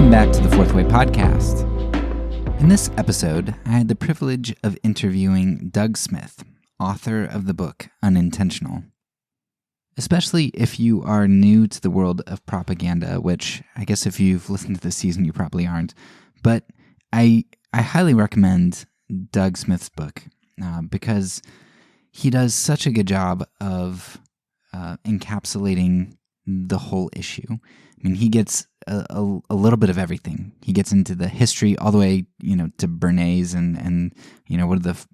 Welcome back to the Fourth Way Podcast. In this episode, I had the privilege of interviewing Doug Smith, author of the book Unintentional. Especially if you are new to the world of propaganda, which I guess if you've listened to this season, you probably aren't. But I highly recommend Doug Smith's book because he does such a good job of encapsulating the whole issue. I mean, he gets a little bit of everything. He gets into the history all the way, to Bernays and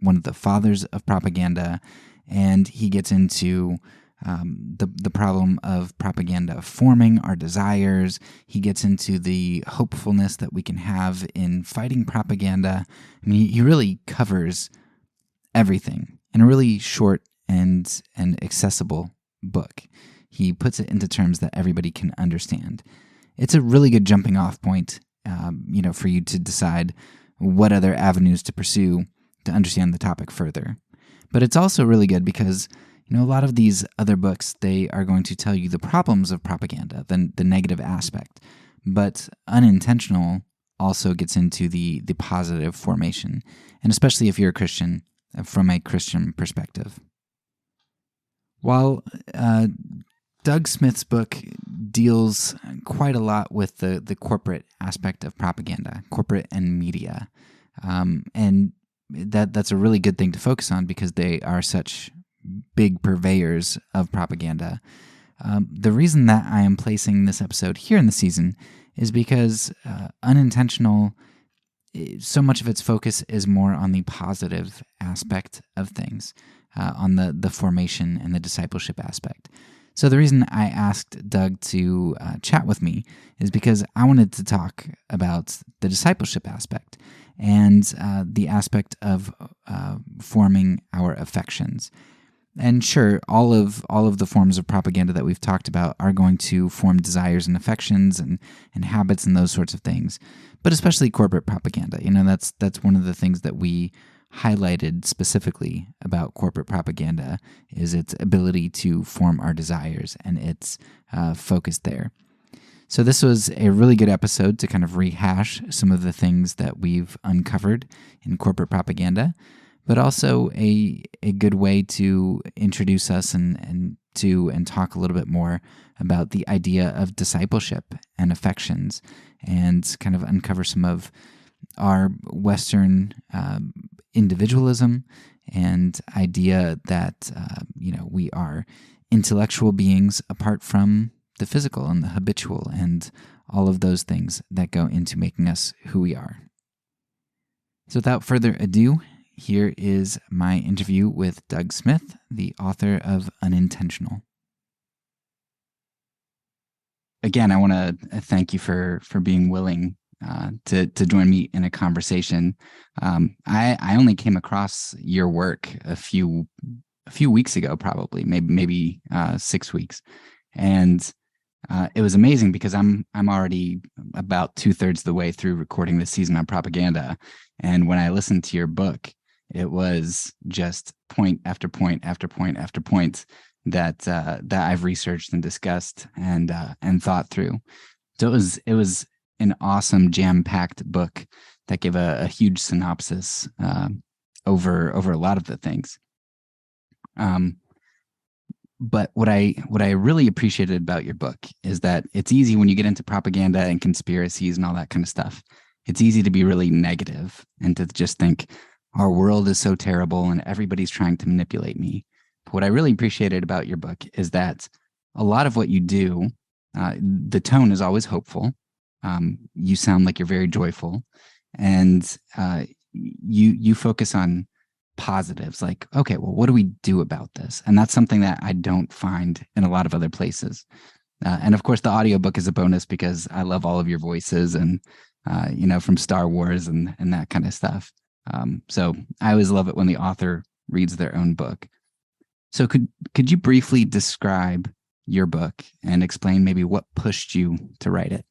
one of the fathers of propaganda, and he gets into the problem of propaganda forming our desires. He gets into the hopefulness that we can have in fighting propaganda. I mean, he really covers everything in a really short and accessible book. He puts it into terms that everybody can understand. It's a really good jumping off point, for you to decide what other avenues to pursue to understand the topic further. But it's also really good because, a lot of these other books, they are going to tell you the problems of propaganda, the negative aspect. But Unintentional also gets into the positive formation, and especially if you're a Christian, from a Christian perspective. While Doug Smith's book deals quite a lot with the corporate aspect of propaganda, corporate and media. And that's a really good thing to focus on because they are such big purveyors of propaganda. The reason that I am placing this episode here in the season is because Unintentional, so much of its focus is more on the positive aspect of things, on the formation and the discipleship aspect. So the reason I asked Doug to chat with me is because I wanted to talk about the discipleship aspect and the aspect of forming our affections. And sure, all of the forms of propaganda that we've talked about are going to form desires and affections and habits and those sorts of things, but especially corporate propaganda. That's one of the things that we highlighted specifically about corporate propaganda is its ability to form our desires and its focus there. So this was a really good episode to kind of rehash some of the things that we've uncovered in corporate propaganda, but also a good way to introduce us and talk a little bit more about the idea of discipleship and affections and kind of uncover some of our Western individualism and idea that we are intellectual beings apart from the physical and the habitual and all of those things that go into making us who we are. So without further ado, here is my interview with Doug Smith, the author of Unintentional. Again, I want to thank you for being willing to join me in a conversation. I only came across your work a few weeks ago, probably maybe 6 weeks, and it was amazing because I'm already about 2/3 the way through recording this season on propaganda, and when I listened to your book, it was just point after point after point after point that I've researched and discussed and thought through. So it was an awesome jam-packed book that gave a huge synopsis over a lot of the things. But what I really appreciated about your book is that it's easy when you get into propaganda and conspiracies and all that kind of stuff. It's easy to be really negative and to just think our world is so terrible and everybody's trying to manipulate me. But what I really appreciated about your book is that a lot of what you do, the tone is always hopeful. You sound like you're very joyful, and you focus on positives, like, okay, well, what do we do about this? And that's something that I don't find in a lot of other places. And of course, the audiobook is a bonus because I love all of your voices and, from Star Wars and that kind of stuff. So I always love it when the author reads their own book. So could you briefly describe your book and explain maybe what pushed you to write it?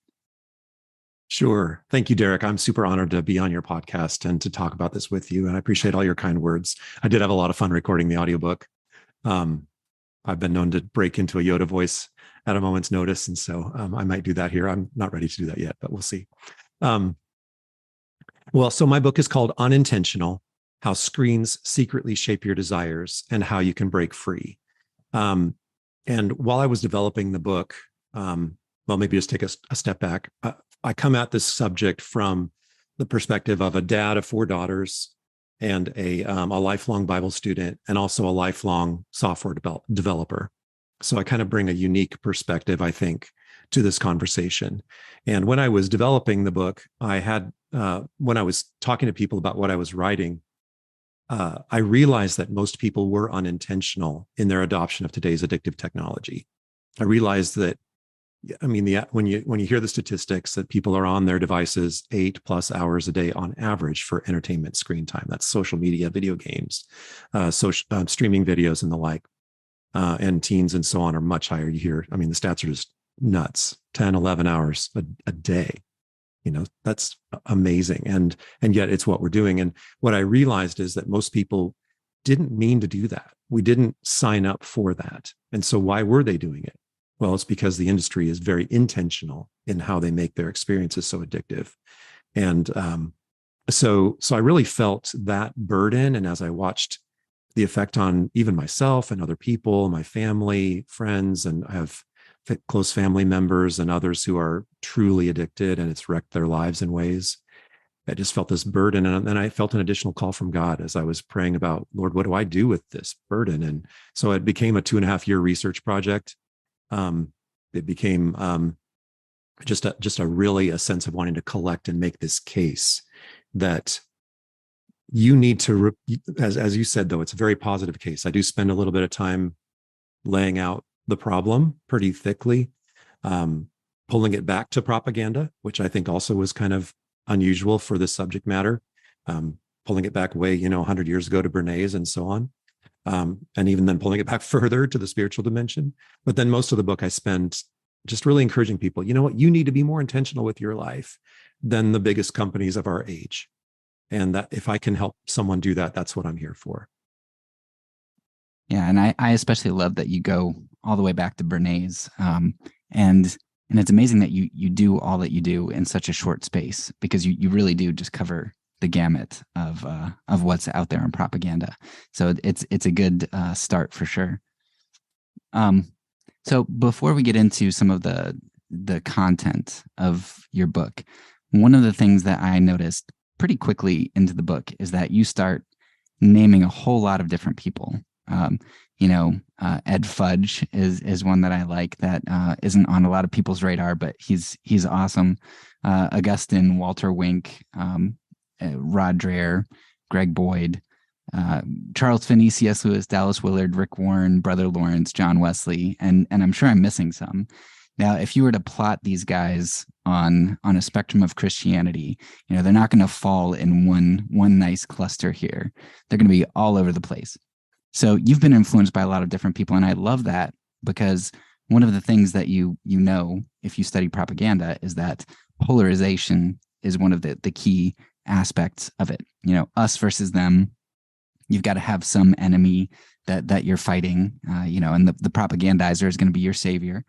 Sure. Thank you, Derek. I'm super honored to be on your podcast and to talk about this with you. And I appreciate all your kind words. I did have a lot of fun recording the audiobook. I've been known to break into a Yoda voice at a moment's notice. And so I might do that here. I'm not ready to do that yet, but we'll see. Um, so my book is called Unintentional: How Screens Secretly Shape Your Desires and How You Can Break Free. And while I was developing the book, maybe just take a step back. I come at this subject from the perspective of a dad of 4 daughters and a lifelong Bible student, and also a lifelong software developer. So I kind of bring a unique perspective, I think, to this conversation. And when I was developing the book, I had, when I was talking to people about what I was writing, I realized that most people were unintentional in their adoption of today's addictive technology. I realized that, when you hear the statistics that people are on their devices 8+ hours a day on average for entertainment screen time, that's social media, video games, streaming videos and the like, and teens and so on are much higher. You hear, the stats are just nuts, 10, 11 hours a day. That's amazing. And yet it's what we're doing. And what I realized is that most people didn't mean to do that. We didn't sign up for that. And so why were they doing it? Well, it's because the industry is very intentional in how they make their experiences so addictive. And so I really felt that burden. And as I watched the effect on even myself and other people, my family, friends, and I have close family members and others who are truly addicted, and it's wrecked their lives in ways, I just felt this burden. And then I felt an additional call from God as I was praying about, Lord, what do I do with this burden? And so it became a 2.5-year research project. It became just a really a sense of wanting to collect and make this case that you need to, as you said, though, it's a very positive case. I do spend a little bit of time laying out the problem pretty thickly, pulling it back to propaganda, which I think also was kind of unusual for this subject matter, pulling it back way, 100 years ago to Bernays and so on. And even then pulling it back further to the spiritual dimension. But then most of the book I spend just really encouraging people, you know what, you need to be more intentional with your life than the biggest companies of our age. And that if I can help someone do that, that's what I'm here for. Yeah, and I especially love that you go all the way back to Bernays. And it's amazing that you do all that you do in such a short space, because you really do just cover the gamut of what's out there in propaganda. So it's a good start for sure. So before we get into some of the content of your book, one of the things that I noticed pretty quickly into the book is that you start naming a whole lot of different people. Ed Fudge is one that I like that isn't on a lot of people's radar, but he's awesome. Augustine, Walter Wink, Rod Dreher, Greg Boyd, Charles Finney, C.S. Lewis, Dallas Willard, Rick Warren, Brother Lawrence, John Wesley, and I'm sure I'm missing some. Now, if you were to plot these guys on a spectrum of Christianity, they're not going to fall in one nice cluster here. They're going to be all over the place. So you've been influenced by a lot of different people, and I love that, because one of the things that you know if you study propaganda is that polarization is one of the key aspects of it. Us versus them. You've got to have some enemy that you're fighting, and the propagandizer is going to be your savior.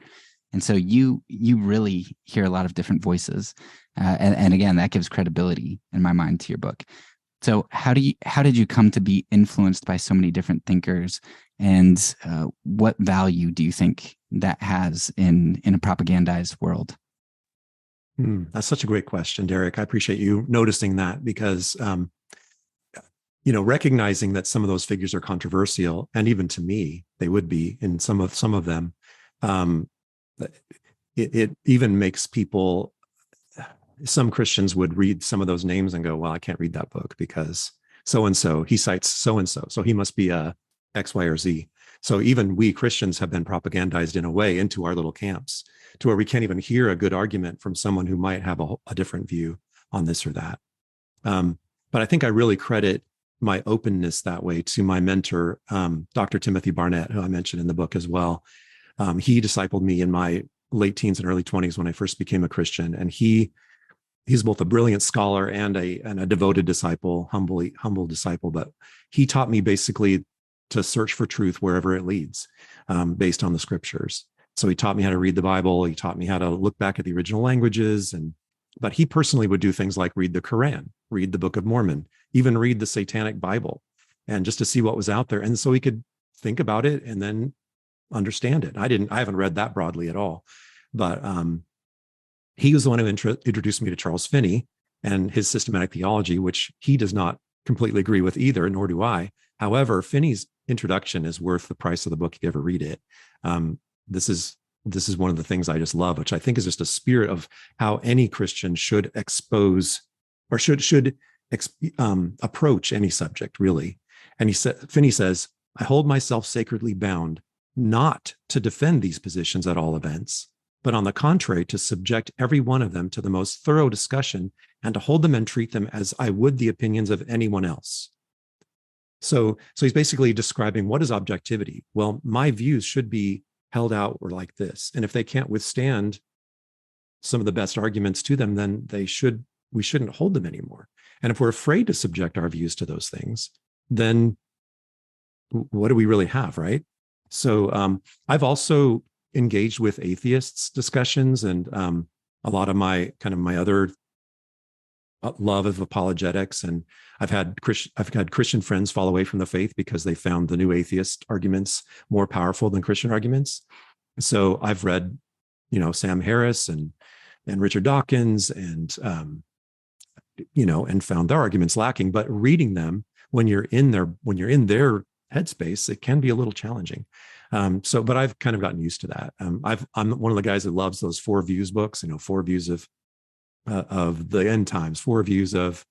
And so you really hear a lot of different voices. And again, that gives credibility in my mind to your book. So how did you come to be influenced by so many different thinkers, and what value do you think that has in a propagandized world? That's such a great question, Derek. I appreciate you noticing that, because recognizing that some of those figures are controversial, and even to me, they would be in some of them. It even makes people, some Christians would read some of those names and go, well, I can't read that book because so-and-so, he cites so-and-so, so he must be a X, Y, or Z. So even we Christians have been propagandized in a way into our little camps, to where we can't even hear a good argument from someone who might have a different view on this or that. But I think I really credit my openness that way to my mentor, Dr. Timothy Barnett, who I mentioned in the book as well. He discipled me in my late teens and early 20s when I first became a Christian. And he's both a brilliant scholar and a devoted disciple, humble disciple. But he taught me basically to search for truth wherever it leads, based on the scriptures. So he taught me how to read the Bible. He taught me how to look back at the original languages. But he personally would do things like read the Quran, read the Book of Mormon, even read the Satanic Bible, and just to see what was out there. And so he could think about it and then understand it. I haven't read that broadly at all, but he was the one who introduced me to Charles Finney and his systematic theology, which he does not completely agree with either, nor do I. However, Finney's introduction is worth the price of the book if you ever read it. This is one of the things I just love, which I think is just a spirit of how any Christian should expose or should approach any subject, really. And Finney says, I hold myself sacredly bound not to defend these positions at all events, but on the contrary, to subject every one of them to the most thorough discussion and to hold them and treat them as I would the opinions of anyone else. So he's basically describing what is objectivity. Well, my views should be held out or like this. And if they can't withstand some of the best arguments to them, then we shouldn't hold them anymore. And if we're afraid to subject our views to those things, then what do we really have, right? So I've also engaged with atheists discussions, and a lot of my other love of apologetics. And I've had Christian friends fall away from the faith because they found the new atheist arguments more powerful than Christian arguments. So I've read, Sam Harris and Richard Dawkins and found their arguments lacking. But reading them when you're in their headspace, it can be a little challenging. But I've kind of gotten used to that. I'm one of the guys that loves those 4 views books, 4 views of the end times, 4 views of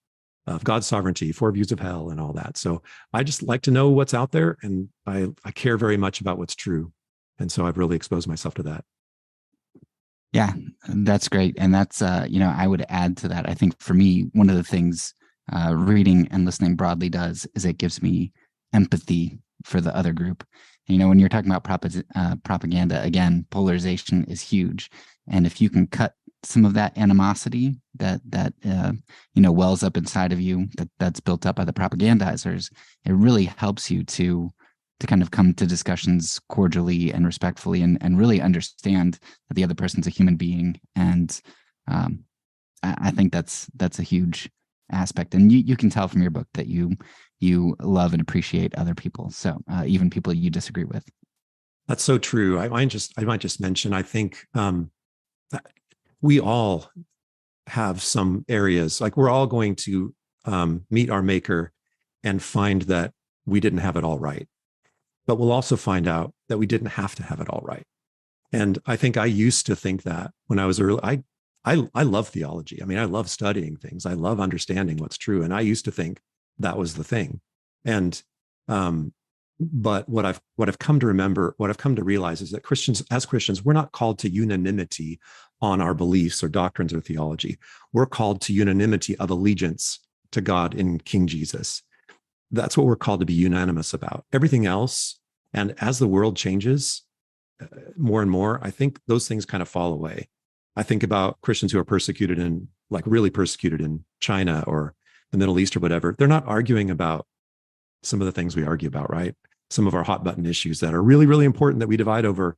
God's sovereignty, 4 views of hell, and all that. So I just like to know what's out there, and I care very much about what's true. And so I've really exposed myself to that. Yeah, that's great. And that's, I would add to that. I think for me, one of the things reading and listening broadly does is it gives me empathy for the other group. When you're talking about propaganda, again, polarization is huge. And if you can cut some of that animosity that wells up inside of you, that's built up by the propagandizers, it really helps you to kind of come to discussions cordially and respectfully, and really understand that the other person's a human being. And I think that's a huge aspect. And you can tell from your book that you love and appreciate other people. So even people you disagree with. That's so true. I might just mention, I think that we all have some areas, like we're all going to meet our maker and find that we didn't have it all right. But we'll also find out that we didn't have to have it all right. And I think I used to think that when I was early. I love theology. I mean, I love studying things. I love understanding what's true. And I used to think that was the thing. And but what I've come to remember, what I've come to realize is that as Christians, we're not called to unanimity on our beliefs or doctrines or theology. We're called to unanimity of allegiance to God in King Jesus. That's what we're called to be unanimous about. Everything else, and as the world changes more and more, I think those things kind of fall away. I think about Christians who are persecuted really persecuted in China or the Middle East or whatever. They're not arguing about some of the things we argue about, right? Some of our hot button issues that are really, really important that we divide over.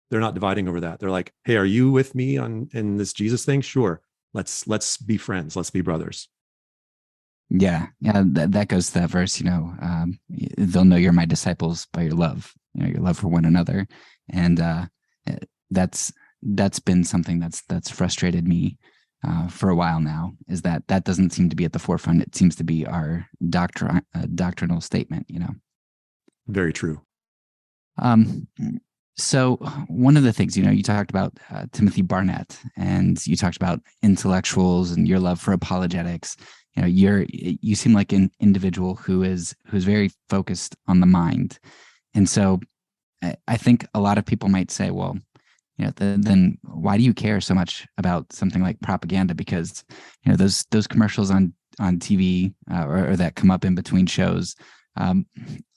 They're not dividing over that. They're like, hey, are you with me in this Jesus thing? Sure. Let's be friends. Let's be brothers. Yeah. That goes to that verse, they'll know you're my disciples by your love, your love for one another. And that's been something that's frustrated me for a while now, is that doesn't seem to be at the forefront. It seems to be our doctrinal statement, Very true. So one of the things, you talked about Timothy Barnett, and you talked about intellectuals and your love for apologetics. You seem like an individual who's very focused on the mind. And so I think a lot of people might say, well, then why do you care so much about something like propaganda? Because, those commercials on TV or that come up in between shows,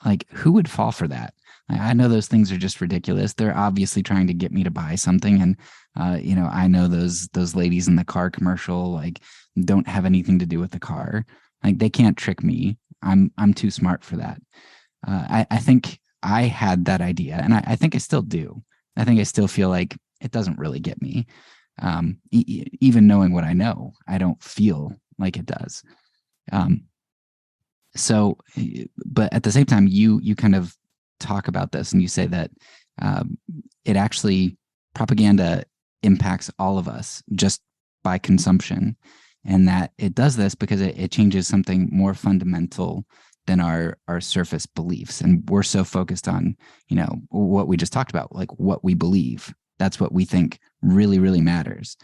like who would fall for that? I know those things are just ridiculous. They're obviously trying to get me to buy something. And, I know those ladies in the car commercial, like, don't have anything to do with the car. Like, they can't trick me. I'm too smart for that. I think I had that idea, and I think I still do, I think I still feel like it doesn't really get me. Even knowing what I know, I don't feel like it does. Um, so, but at the same time, you kind of talk about this and you say that um, it actually propaganda impacts all of us just by consumption, and that it does this because it changes something more fundamental than our surface beliefs, and we're so focused on what we just talked about, like what we believe. That's what we think really matters.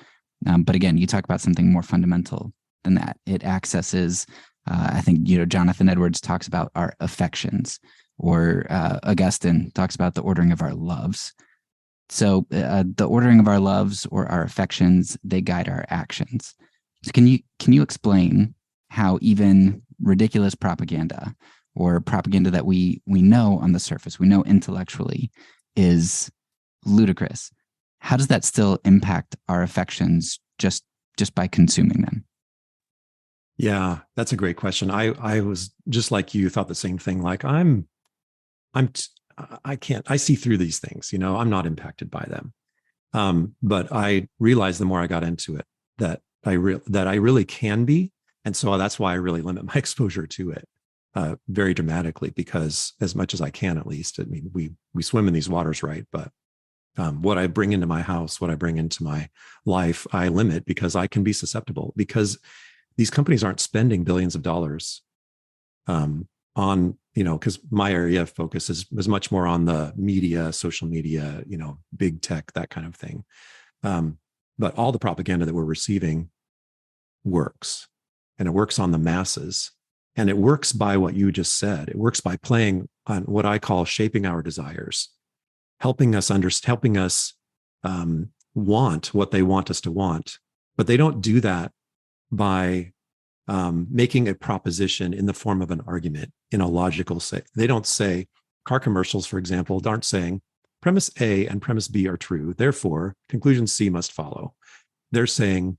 But again, you talk about something more fundamental than that. It accesses I think Jonathan Edwards talks about our affections, or Augustine talks about the ordering of our loves. So the ordering of our loves or our affections, they guide our actions. So can you explain how even ridiculous propaganda, or propaganda that we know on the surface, we know intellectually is ludicrous, how does that still impact our affections just by consuming them? Yeah, that's a great question. I was just like you, thought the same thing. Like I'm t- I can't, I see through these things, I'm not impacted by them. But I realized the more I got into it that that I really can be. And so that's why I really limit my exposure to it very dramatically, because as much as I can, at least, I mean, we swim in these waters, right? But what I bring into my house, what I bring into my life, I limit, because I can be susceptible, because these companies aren't spending billions of dollars on, because my area of focus is much more on the media, social media, big tech, that kind of thing. But all the propaganda that we're receiving works, and it works on the masses, and it works by what you just said. It works by playing on what I call shaping our desires, helping us want what they want us to want. But they don't do that by making a proposition in the form of an argument in a logical say. They don't say, car commercials, for example, aren't saying premise A and premise B are true, therefore conclusion C must follow. They're saying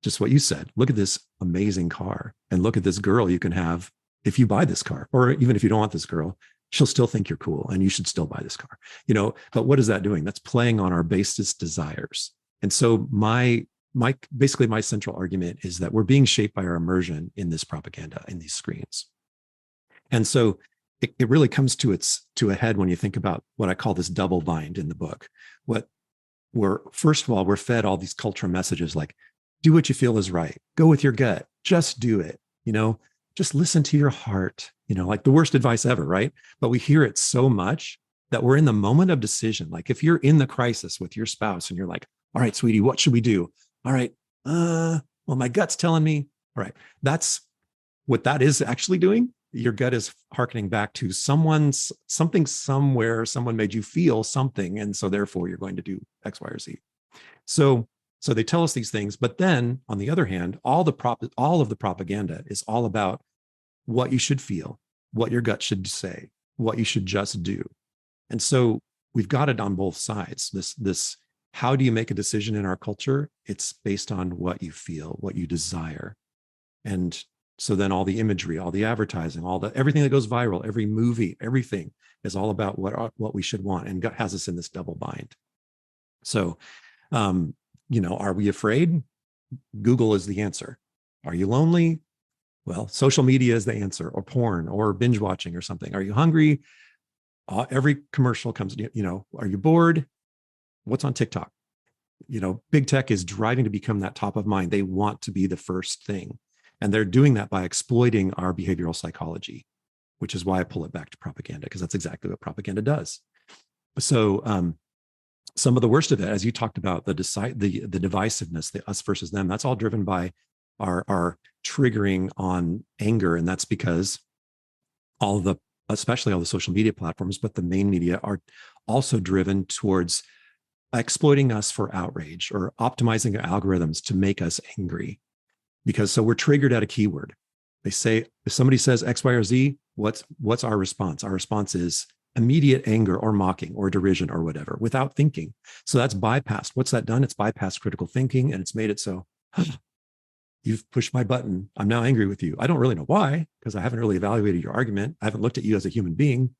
just what you said. Look at this amazing car, and look at this girl you can have if you buy this car. Or even if you don't want this girl, she'll still think you're cool and you should still buy this car. But what is that doing? That's playing on our basest desires. And so basically my central argument is that we're being shaped by our immersion in this propaganda, in these screens. And so it really comes to a head when you think about what I call this double bind in the book. First of all, we're fed all these cultural messages like, do what you feel is right, go with your gut, just do it, just listen to your heart, like the worst advice ever, right? But we hear it so much that we're in the moment of decision. Like if you're in the crisis with your spouse and you're like, all right, sweetie, what should we do? All right, well, my gut's telling me, all right, that's what that is actually doing. Your gut is hearkening back to something somewhere, someone made you feel something. And so therefore you're going to do X, Y, or Z. So they tell us these things, but then on the other hand, all of the propaganda is all about what you should feel, what your gut should say, what you should just do. And so we've got it on both sides. This how do you make a decision in our culture? It's based on what you feel, what you desire. And so then all the imagery, all the advertising, everything that goes viral, every movie, everything is all about what we should want, and gut has us in this double bind. So, are we afraid? Google is the answer. Are you lonely? Well, social media is the answer, or porn, or binge watching, or something. Are you hungry? Every commercial comes, are you bored? What's on TikTok? Big tech is driving to become that top of mind. They want to be the first thing. And they're doing that by exploiting our behavioral psychology, which is why I pull it back to propaganda, because that's exactly what propaganda does. So some of the worst of it, as you talked about, the divisiveness, the us versus them, that's all driven by our triggering on anger. And that's because especially all the social media platforms, but the main media are also driven towards exploiting us for outrage, or optimizing algorithms to make us angry. Because so we're triggered at a keyword. They say, if somebody says X, Y, or Z, what's our response? Our response is immediate anger or mocking or derision or whatever, without thinking. So that's bypassed. What's that done? It's bypassed critical thinking, and it's made it so, you've pushed my button. I'm now angry with you. I don't really know why, because I haven't really evaluated your argument. I haven't looked at you as a human being.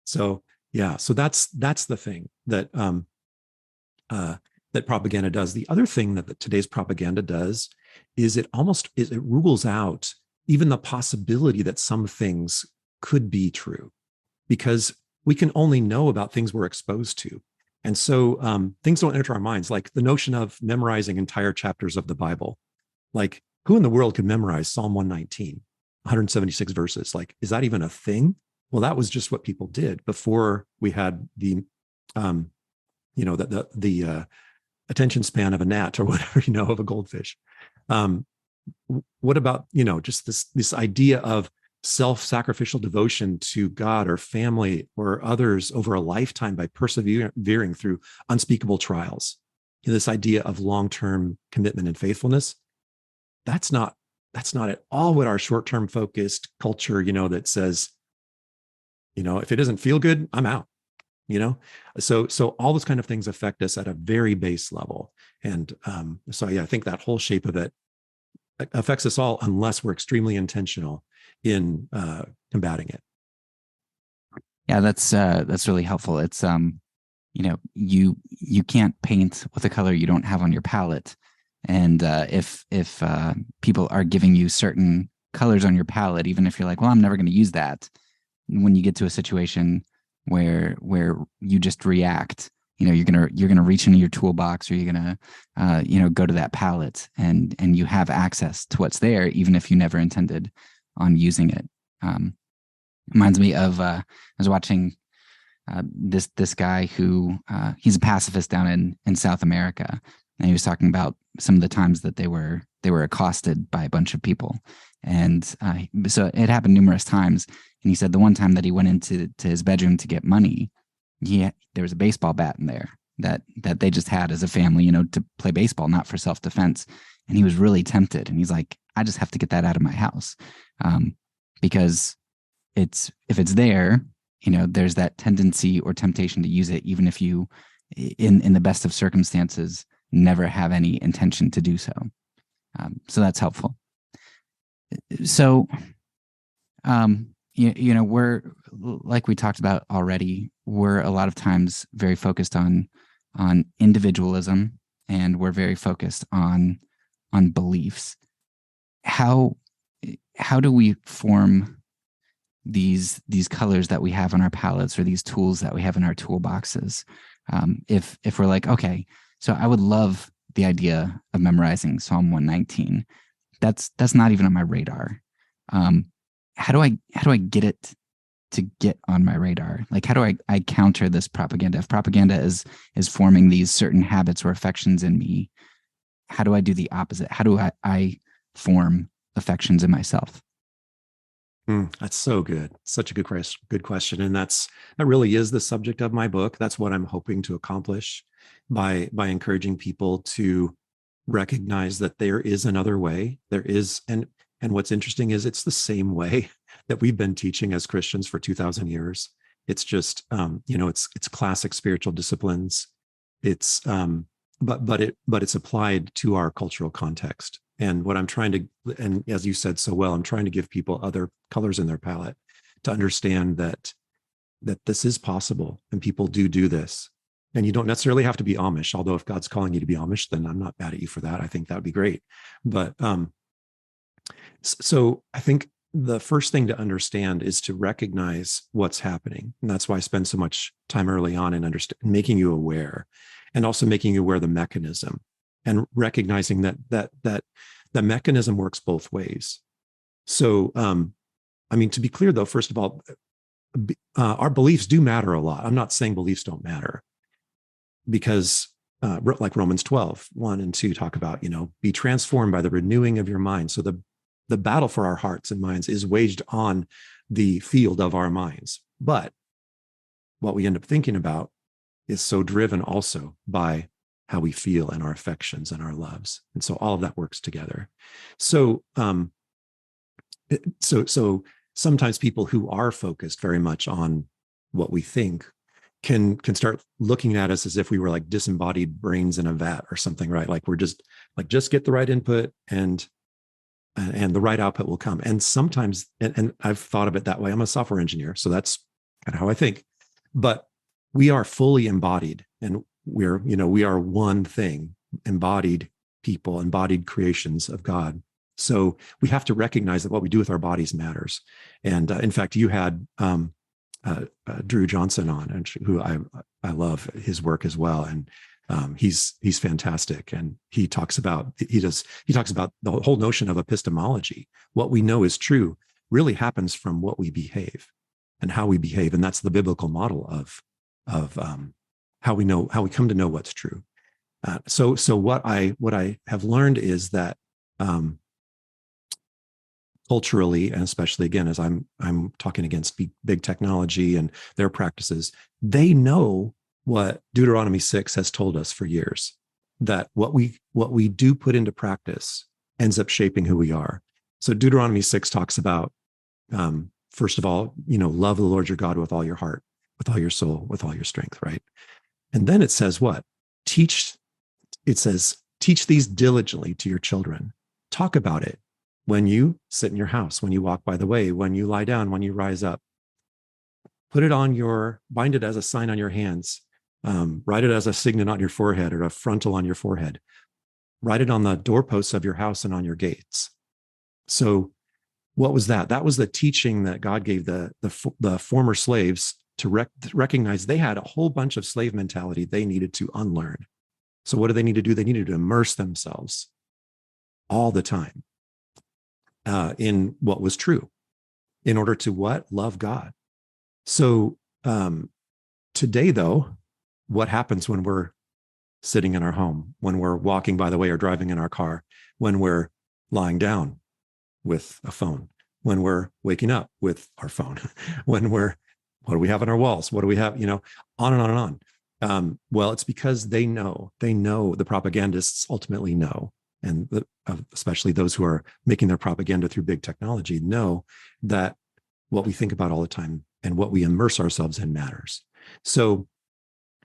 So yeah, so that's the thing that that propaganda does. The other thing that today's propaganda does is it rules out even the possibility that some things could be true, because we can only know about things we're exposed to. And so things don't enter our minds, like the notion of memorizing entire chapters of the Bible. Like, who in the world could memorize Psalm 119, 176 verses? Like, is that even a thing? Well, that was just what people did before we had the, the attention span of a gnat or whatever, of a goldfish. What about, just this idea of self-sacrificial devotion to God or family or others over a lifetime by persevering through unspeakable trials? This idea of long-term commitment and faithfulness, that's not at all what our short-term focused culture, that says, if it doesn't feel good, I'm out. So all those kind of things affect us at a very base level. And I think that whole shape of it affects us all unless we're extremely intentional in combating it. Yeah, that's really helpful. It's you can't paint with a color you don't have on your palette, and if people are giving you certain colors on your palette, even if you're like, well, I'm never going to use that, when you get to a situation where you just react, you're gonna reach into your toolbox, or you're gonna go to that palette, and you have access to what's there, even if you never intended on using it. Reminds me of I was watching this guy who he's a pacifist down in South America, and he was talking about some of the times that they were accosted by a bunch of people, and so it happened numerous times. And he said the one time that he went into his bedroom to get money, there was a baseball bat in there that they just had as a family, to play baseball, not for self-defense. And he was really tempted, and he's like, I just have to get that out of my house, because if it's there, there's that tendency or temptation to use it, even if you, in the best of circumstances, never have any intention to do so. So that's helpful. So, we're, like we talked about already, we're a lot of times very focused on individualism, and we're very focused on beliefs. How do we form these colors that we have on our palettes, or these tools that we have in our toolboxes? If we're like, okay, so I would love the idea of memorizing Psalm 119. That's not even on my radar. How do I get it to get on my radar? Like, how do I counter this propaganda? If propaganda is forming these certain habits or affections in me, how do I do the opposite? How do I form affections in myself? That's so good. Such a good question. And that really is the subject of my book. That's what I'm hoping to accomplish by encouraging people to recognize that there is another way. There is, and what's interesting is it's the same way that we've been teaching as Christians for 2,000 years. It's just, it's classic spiritual disciplines. It's, but it's applied to our cultural context. And what I'm trying to, and as you said so well, I'm trying to give people other colors in their palette to understand that this is possible, and people do this. And you don't necessarily have to be Amish, although if God's calling you to be Amish, then I'm not mad at you for that. I think that would be great. But so I think the first thing to understand is to recognize what's happening. And that's why I spend so much time early on in making you aware, and also making you aware of the mechanism, and recognizing that the mechanism works both ways. So, to be clear though, first of all, our beliefs do matter a lot. I'm not saying beliefs don't matter, because like Romans 12, 1 and 2 talk about, be transformed by the renewing of your mind. So the battle for our hearts and minds is waged on the field of our minds. But what we end up thinking about is so driven also by how we feel and our affections and our loves. And so all of that works together. So, so sometimes people who are focused very much on what we think can start looking at us as if we were like disembodied brains in a vat or something, right? Like we're just get the right input and the right output will come. And sometimes, and I've thought of it that way. I'm a software engineer, so that's kind of how I think. But we are fully embodied, and we are one thing, embodied people, embodied creations of God. So we have to recognize that what we do with our bodies matters. And in fact, you had Drew Johnson on, and who I love his work as well, and he's fantastic. And he talks about the whole notion of epistemology. What we know is true really happens from what we behave and how we behave, and that's the biblical model of how we come to know what's true. So what I have learned is that culturally, and especially again, as I'm talking against big technology and their practices, they know what Deuteronomy 6 has told us for years, that what we do put into practice ends up shaping who we are. So Deuteronomy 6 talks about, first of all, love the Lord your God with all your heart, with all your soul, with all your strength, right? And then it says what? Teach these diligently to your children. Talk about it when you sit in your house, when you walk by the way, when you lie down, when you rise up. Bind it as a sign on your hands. Write it as a signet on your forehead, or a frontal on your forehead. Write it on the doorposts of your house and on your gates. So what was that? That was the teaching that God gave the former slaves to recognize they had a whole bunch of slave mentality they needed to unlearn. So what do they need to do? They needed to immerse themselves all the time in what was true, in order to what? Love God. So today, though, what happens when we're sitting in our home, when we're walking by the way or driving in our car, when we're lying down with a phone, when we're waking up with our phone, what do we have on our walls? What do we have, on and on and on. Well, it's because they know the propagandists ultimately know, and especially those who are making their propaganda through big technology know that what we think about all the time and what we immerse ourselves in matters. So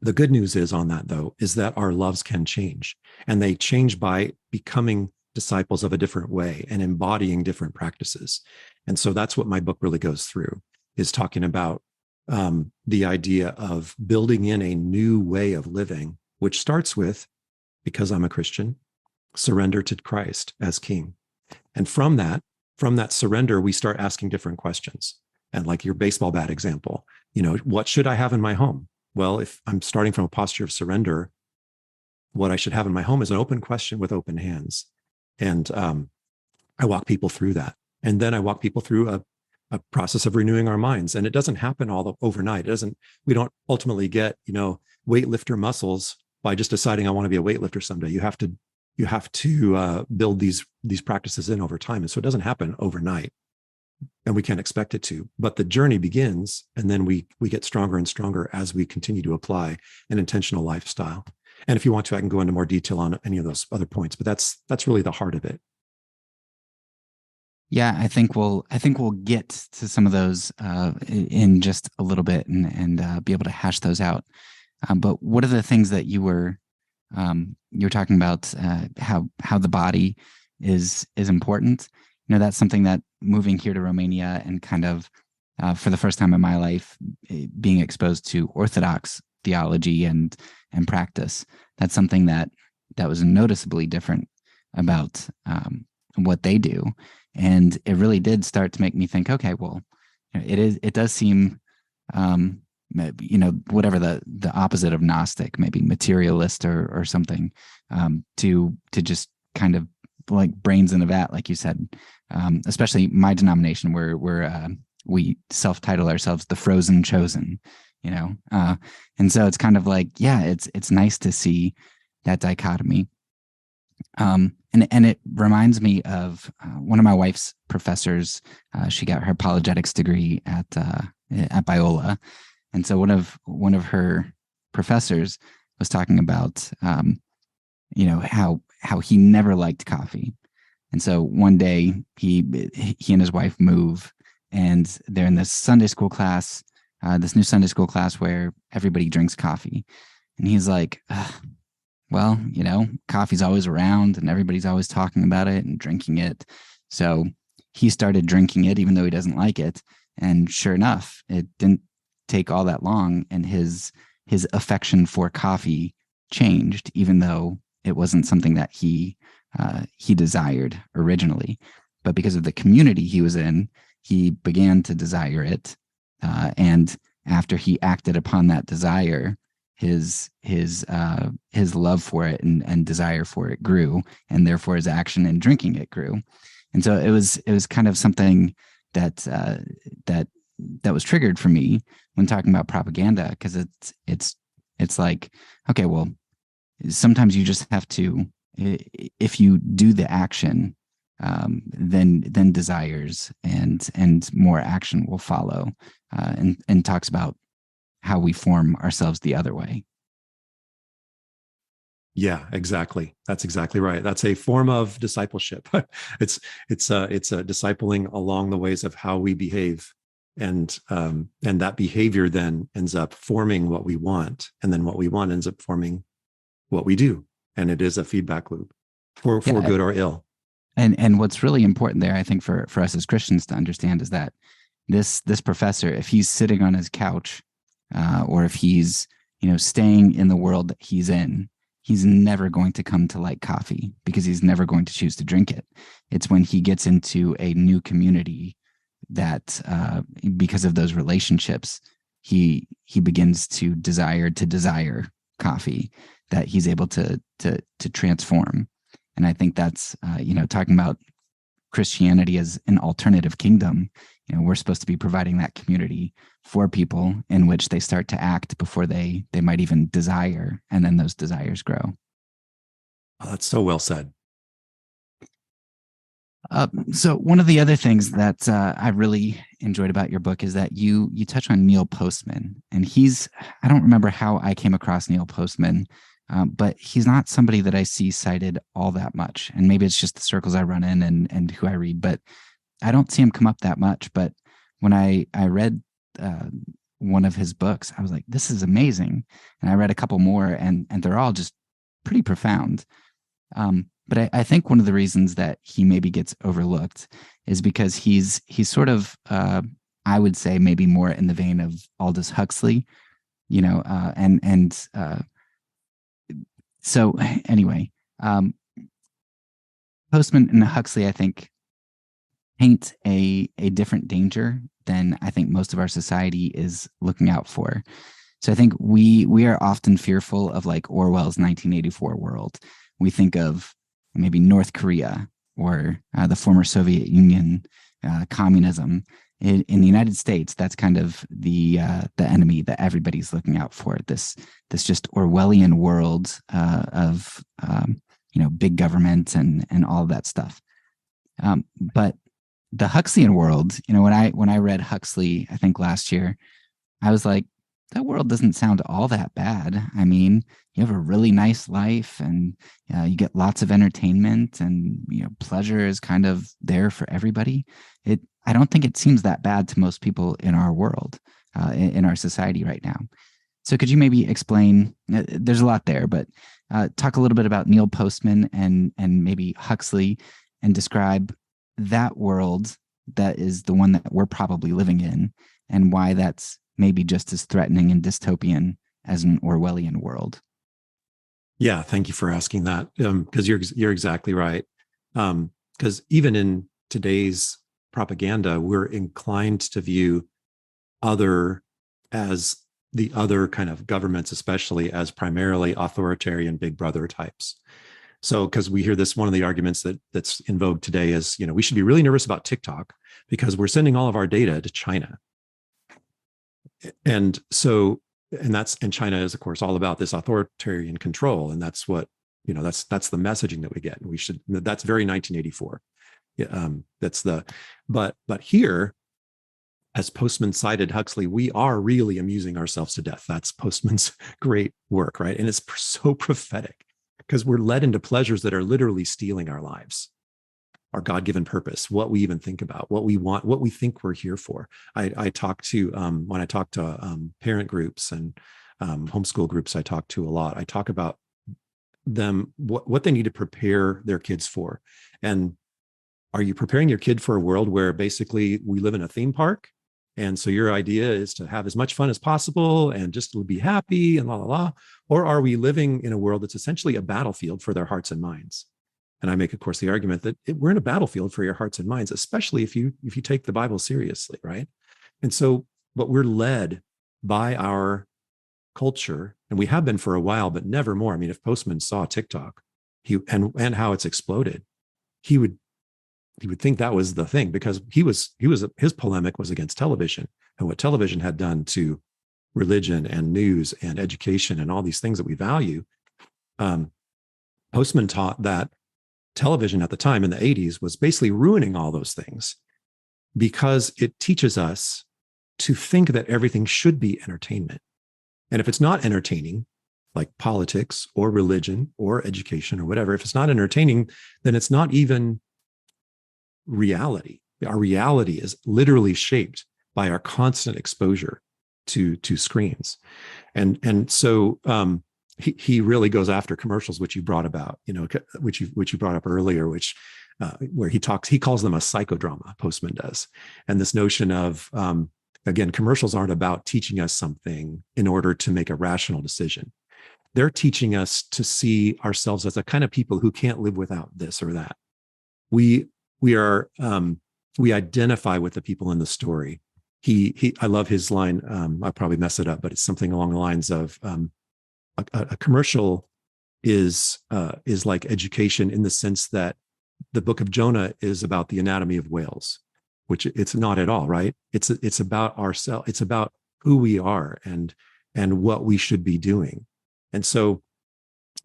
the good news is on that, though, is that our loves can change, and they change by becoming disciples of a different way and embodying different practices. And so that's what my book really goes through, is talking about the idea of building in a new way of living, which starts with, because I'm a Christian, surrender to Christ as King. And from that surrender, we start asking different questions. And like your baseball bat example, what should I have in my home? Well, if I'm starting from a posture of surrender, what I should have in my home is an open question with open hands. And I walk people through that. And then I walk people through a process of renewing our minds. And it doesn't happen all overnight. We don't ultimately get, weightlifter muscles by just deciding I want to be a weightlifter someday. You have to build these practices in over time. And so it doesn't happen overnight, and we can't expect it to. But the journey begins, and then we get stronger and stronger as we continue to apply an intentional lifestyle. And if you want to, I can go into more detail on any of those other points, but that's really the heart of it. Yeah, I think we'll get to some of those in just a little bit and be able to hash those out. But what are the things that you're talking about? How the body is important. That's something that moving here to Romania and kind of for the first time in my life, being exposed to Orthodox theology and practice. That's something that was noticeably different about what they do. And it really did start to make me think, okay, well, it does seem, whatever the opposite of Gnostic, maybe materialist or something, to just kind of like brains in a vat, like you said, especially my denomination where we self-title ourselves the Frozen Chosen, and so it's kind of like, yeah, it's nice to see that dichotomy. And it reminds me of one of my wife's professors. She got her apologetics degree at Biola, and so one of her professors was talking about how he never liked coffee, and so one day he and his wife move, and they're in this Sunday school class, this new Sunday school class where everybody drinks coffee, and he's like, well, coffee's always around and everybody's always talking about it and drinking it. So he started drinking it even though he doesn't like it. And sure enough, it didn't take all that long, and his affection for coffee changed, even though it wasn't something that he desired originally. But because of the community he was in, he began to desire it, and after he acted upon that desire, his love for it and desire for it grew, and therefore his action in drinking it grew. And so it was kind of something that that was triggered for me when talking about propaganda, because it's like, okay, well, sometimes you just have to, if you do the action, then desires and more action will follow, and talks about how we form ourselves the other way. Yeah, exactly. That's exactly right. That's a form of discipleship. It's a discipling along the ways of how we behave, and that behavior then ends up forming what we want, and then what we want ends up forming what we do, and it is a feedback loop for Yeah, good or ill. and what's really important there, I think, for us as Christians to understand is that this professor, if he's sitting on his couch, or if he's staying in the world that he's in, he's never going to come to like coffee, because he's never going to choose to drink it. It's when he gets into a new community that, because of those relationships, he begins to desire coffee, that he's able to transform. And I think that's, talking about Christianity as an alternative kingdom. We're supposed to be providing that community for people in which they start to act before they might even desire, and then those desires grow. Oh, that's so well said. So one of the other things that I really enjoyed about your book is that you touch on Neil Postman, and I don't remember how I came across Neil Postman, but he's not somebody that I see cited all that much. And maybe it's just the circles I run in and who I read, but I don't see him come up that much. But when I read one of his books, I was like, this is amazing. And I read a couple more, and they're all just pretty profound. But I think one of the reasons that he maybe gets overlooked is because he's sort of, I would say, maybe more in the vein of Aldous Huxley, so anyway, Postman and Huxley, I think, paint a different danger than I think most of our society is looking out for. So I think we are often fearful of like Orwell's 1984 world. We think of maybe North Korea or the former Soviet Union, communism. In the United States, that's kind of the enemy that everybody's looking out for. This just Orwellian world of big government and all of that stuff. But the Huxleyan world, when I read Huxley, I think last year, I was like, that world doesn't sound all that bad. I mean, you have a really nice life, and you get lots of entertainment, and pleasure is kind of there for everybody. I don't think it seems that bad to most people in our world, in our society right now. So could you maybe explain? There's a lot there, but talk a little bit about Neil Postman and maybe Huxley, and describe that world that is the one that we're probably living in, and why that's maybe just as threatening and dystopian as an Orwellian world. Yeah, thank you for asking that, because you're exactly right. Because even in today's propaganda, we're inclined to view other as the other kind of governments, especially as primarily authoritarian big brother types. So, because we hear this, one of the arguments that's in vogue today is, we should be really nervous about TikTok because we're sending all of our data to China. And so, and China is, of course, all about this authoritarian control. And that's what, that's the messaging that we get. That's very 1984. But here, as Postman cited Huxley, we are really amusing ourselves to death. That's Postman's great work, right? And it's so prophetic, because we're led into pleasures that are literally stealing our lives, our God-given purpose, what we even think about, what we want, what we think we're here for. I talk to, when I talk to parent groups and homeschool groups, I talk to a lot. I talk about them, what they need to prepare their kids for. And are you preparing your kid for a world where basically we live in a theme park? And so your idea is to have as much fun as possible and just be happy and la, la, la. Or are we living in a world that's essentially a battlefield for their hearts and minds? And I make, of course, the argument that we're in a battlefield for your hearts and minds, especially if you take the Bible seriously, right? And so, but we're led by our culture, and we have been for a while, but never more. I mean, if Postman saw TikTok, and how it's exploded, he would think that was the thing, because his polemic was against television and what television had done to religion and news and education and all these things that we value. Postman taught that television at the time in the 80s was basically ruining all those things, because it teaches us to think that everything should be entertainment. And if it's not entertaining, like politics or religion or education or whatever, if it's not entertaining, then it's not even reality. Our reality is literally shaped by our constant exposure to screens. And so he really goes after commercials, which you brought about, which you brought up earlier, which where he calls them a psychodrama, Postman does. And this notion of, again, commercials aren't about teaching us something in order to make a rational decision. They're teaching us to see ourselves as a kind of people who can't live without this or that. We identify with the people in the story. I love his line. I'll probably mess it up, but it's something along the lines of, a commercial is like education, in the sense that the book of Jonah is about the anatomy of whales, which it's not at all, right? It's about ourselves. It's about who we are and what we should be doing. And so,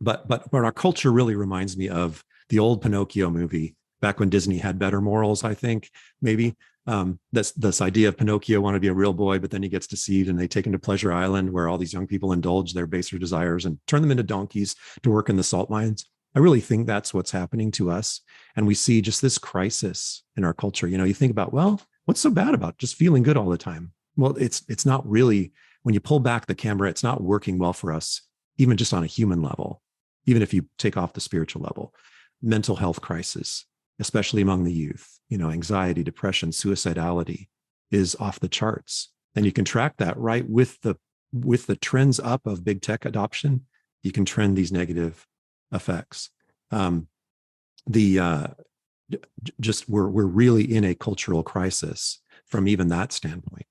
but our culture really reminds me of the old Pinocchio movie, back when Disney had better morals, I think, maybe. This idea of Pinocchio wanted to be a real boy, but then he gets deceived, and they take him to Pleasure Island, where all these young people indulge their baser desires and turn them into donkeys to work in the salt mines. I really think that's what's happening to us. And we see just this crisis in our culture. You think about, well, what's so bad about just feeling good all the time? Well, it's not really, when you pull back the camera, it's not working well for us, even just on a human level, even if you take off the spiritual level. Mental health crisis, especially among the youth, anxiety, depression, suicidality is off the charts. And you can track that right with the trends up of big tech adoption. You can trend these negative effects. We're really in a cultural crisis from even that standpoint.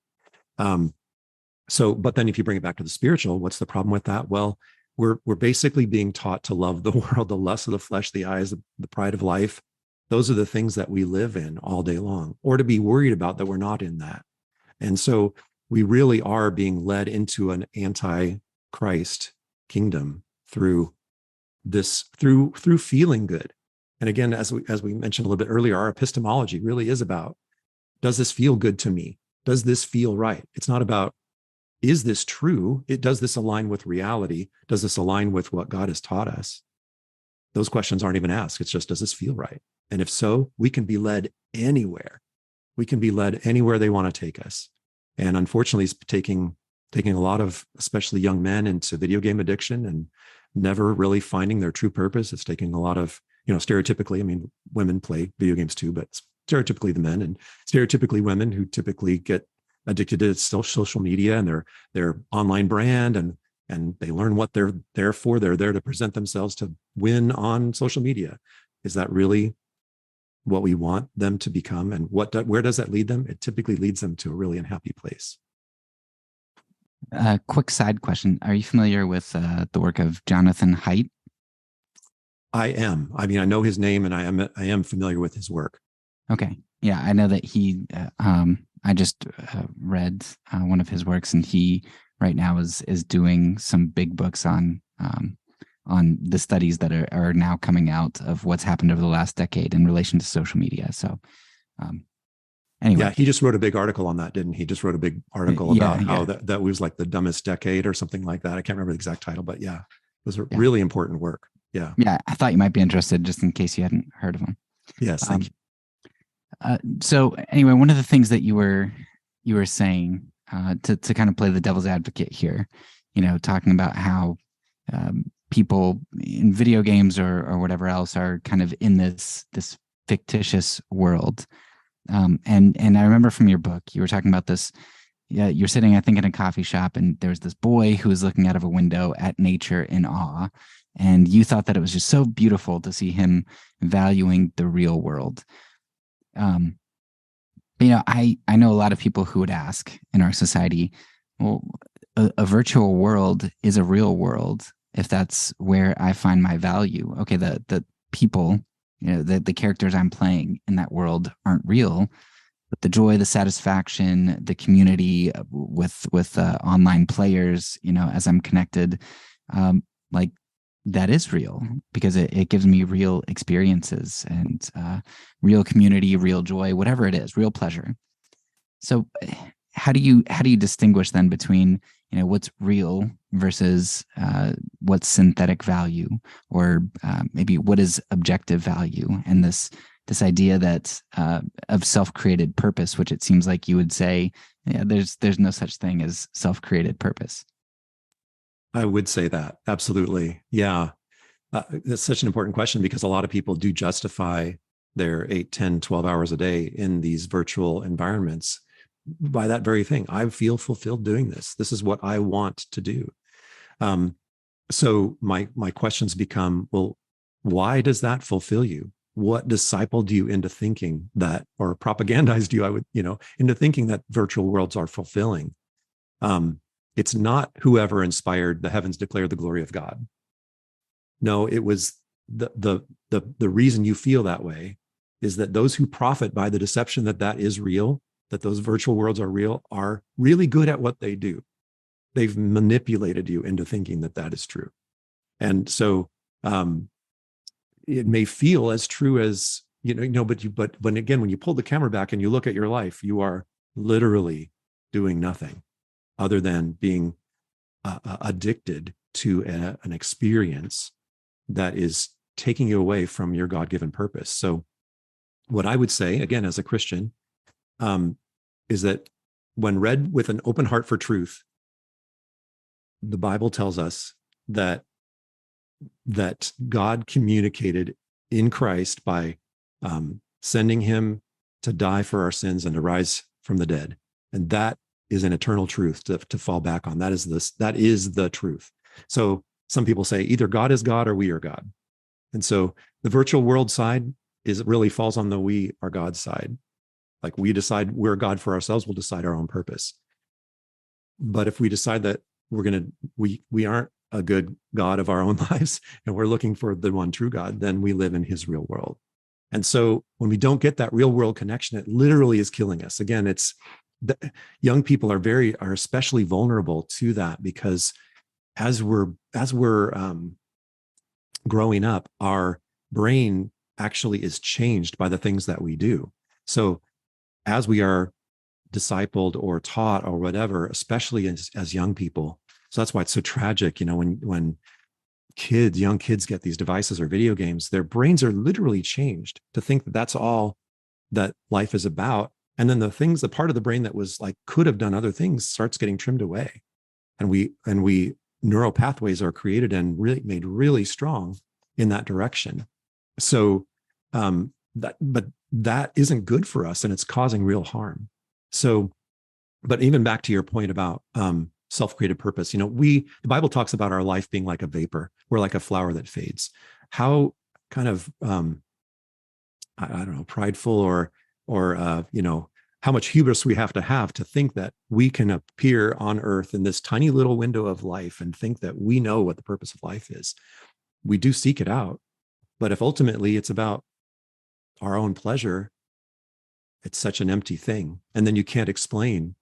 But then if you bring it back to the spiritual, what's the problem with that? Well, we're basically being taught to love the world, the lust of the flesh, the eyes, the pride of life. Those are the things that we live in all day long, or to be worried about that we're not in that. And so we really are being led into an anti-Christ kingdom through feeling good. And again, as we mentioned a little bit earlier, our epistemology really is about, does this feel good to me? Does this feel right? It's not about, is this true? Does this align with reality? Does this align with what God has taught us? Those questions aren't even asked. It's just, does this feel right? And if so, we can be led anywhere. We can be led anywhere they want to take us. And unfortunately, it's taking a lot of, especially young men, into video game addiction and never really finding their true purpose. It's taking a lot of, stereotypically, I mean, women play video games too, but stereotypically the men, and stereotypically women who typically get addicted to social media and their online brand, and they learn what they're there for. They're there to present themselves to win on social media. Is that really what we want them to become? And where does that lead them? It typically leads them to a really unhappy place. Quick side question. Are you familiar with the work of Jonathan Haidt? I am. I mean, I know his name, and I am familiar with his work. Okay. Yeah, I know that he, I just read one of his works, and he right now is doing some big books on the studies that are now coming out of what's happened over the last decade in relation to social media. So anyway. Yeah, he just wrote a big article on that, didn't he? Just wrote a big article about how that was like the dumbest decade or something like that. I can't remember the exact title, but yeah, it was a really important work. Yeah. Yeah, I thought you might be interested, just in case you hadn't heard of him. Yes, thank you. So anyway, one of the things that you were saying to kind of play the devil's advocate here, talking about how people in video games or whatever else are kind of in this fictitious world. And I remember from your book, you were talking about this yeah, you're sitting, I think, in a coffee shop, and there's this boy who is looking out of a window at nature in awe, and you thought that it was just so beautiful to see him valuing the real world. Um, I know a lot of people who would ask in our society, well, a virtual world is a real world if that's where I find my value. Okay, the people, the characters I'm playing in that world aren't real, but the joy, the satisfaction, the community with online players, as I'm connected, like that is real because it gives me real experiences and real community, real joy, whatever it is, real pleasure. So how do you distinguish then between what's real versus what's synthetic value, or maybe what is objective value, and this idea that of self-created purpose, which it seems like you would say, yeah, there's no such thing as self-created purpose. I would say that. Absolutely. Yeah. That's such an important question because a lot of people do justify their 8, 10, 12 hours a day in these virtual environments by that very thing. I feel fulfilled doing this. This is what I want to do. So my questions become, well, why does that fulfill you? What discipled you into thinking that, or propagandized you, into thinking that virtual worlds are fulfilling? It's not whoever inspired the heavens declare the glory of God. No, it was the reason you feel that way is that those who profit by the deception that is real, that those virtual worlds are real, are really good at what they do. They've manipulated you into thinking that is true. And so it may feel as true as, but when you pull the camera back and you look at your life, you are literally doing nothing other than being addicted to an experience that is taking you away from your God-given purpose. So what I would say, again, as a Christian, is that when read with an open heart for truth, the Bible tells us that God communicated in Christ by sending him to die for our sins and to rise from the dead. And that is an eternal truth to fall back on. That is the truth. So some people say either God is God or we are God. And so the virtual world side really falls on the we are God side. Like we decide we're God for ourselves, we'll decide our own purpose. But if we decide that we aren't a good God of our own lives and we're looking for the one true God, then we live in his real world. And so when we don't get that real world connection, it literally is killing us. Again, young people are especially vulnerable to that because as we're growing up, our brain actually is changed by the things that we do. So as we are discipled or taught or whatever, especially as young people, so that's why it's so tragic, when young kids get these devices or video games, their brains are literally changed to think that that's all that life is about. And then the part of the brain that was like, could have done other things starts getting trimmed away. And we neural pathways are created and really made really strong in that direction. So, but that isn't good for us and it's causing real harm. So, but even back to your point about, self-created purpose, the Bible talks about our life being like a vapor. We're like a flower that fades. How kind of, I don't know, prideful or how much hubris we have to think that we can appear on earth in this tiny little window of life and think that we know what the purpose of life is. We do seek it out, but if ultimately it's about our own pleasure, it's such an empty thing. And then you can't explain,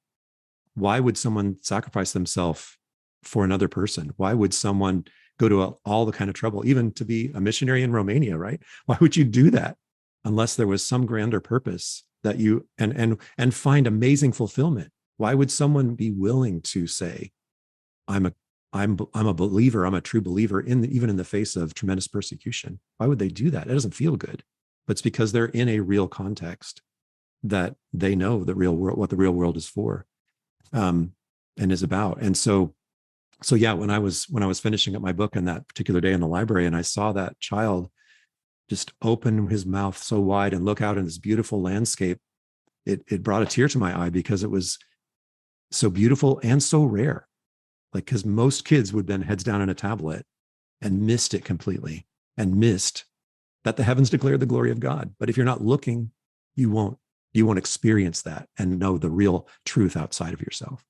why would someone sacrifice themselves for another person? Why would someone go to all the kind of trouble, even to be a missionary in Romania, right? Why would you do that unless there was some grander purpose that you and find amazing fulfillment? Why would someone be willing to say, I'm a believer, I'm a true believer even in the face of tremendous persecution? Why would they do that? It doesn't feel good, but it's because they're in a real context that they know the real world, what the real world is for, and is about. And so yeah, when I was finishing up my book on that particular day in the library, and I saw that child just open his mouth so wide and look out in this beautiful landscape, it brought a tear to my eye because it was so beautiful and so rare. Like, because most kids would been heads down in a tablet and missed it completely, and missed that the heavens declare the glory of God. But if you're not looking, you won't experience that and know the real truth outside of yourself.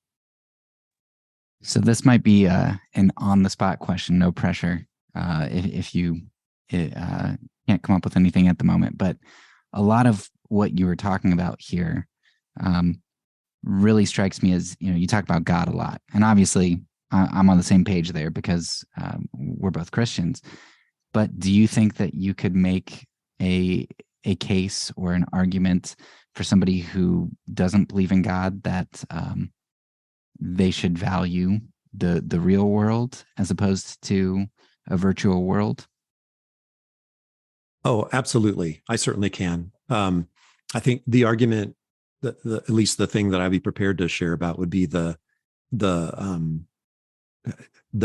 So this might be an on-the-spot question, no pressure, if you can't come up with anything at the moment. But a lot of what you were talking about here really strikes me as, you talk about God a lot. And obviously, I'm on the same page there because we're both Christians. But do you think that you could make a case or an argument for somebody who doesn't believe in God that they should value the real world as opposed to a virtual world? Oh, absolutely. I certainly can. I think the argument, at least the thing that I'd be prepared to share about, would be the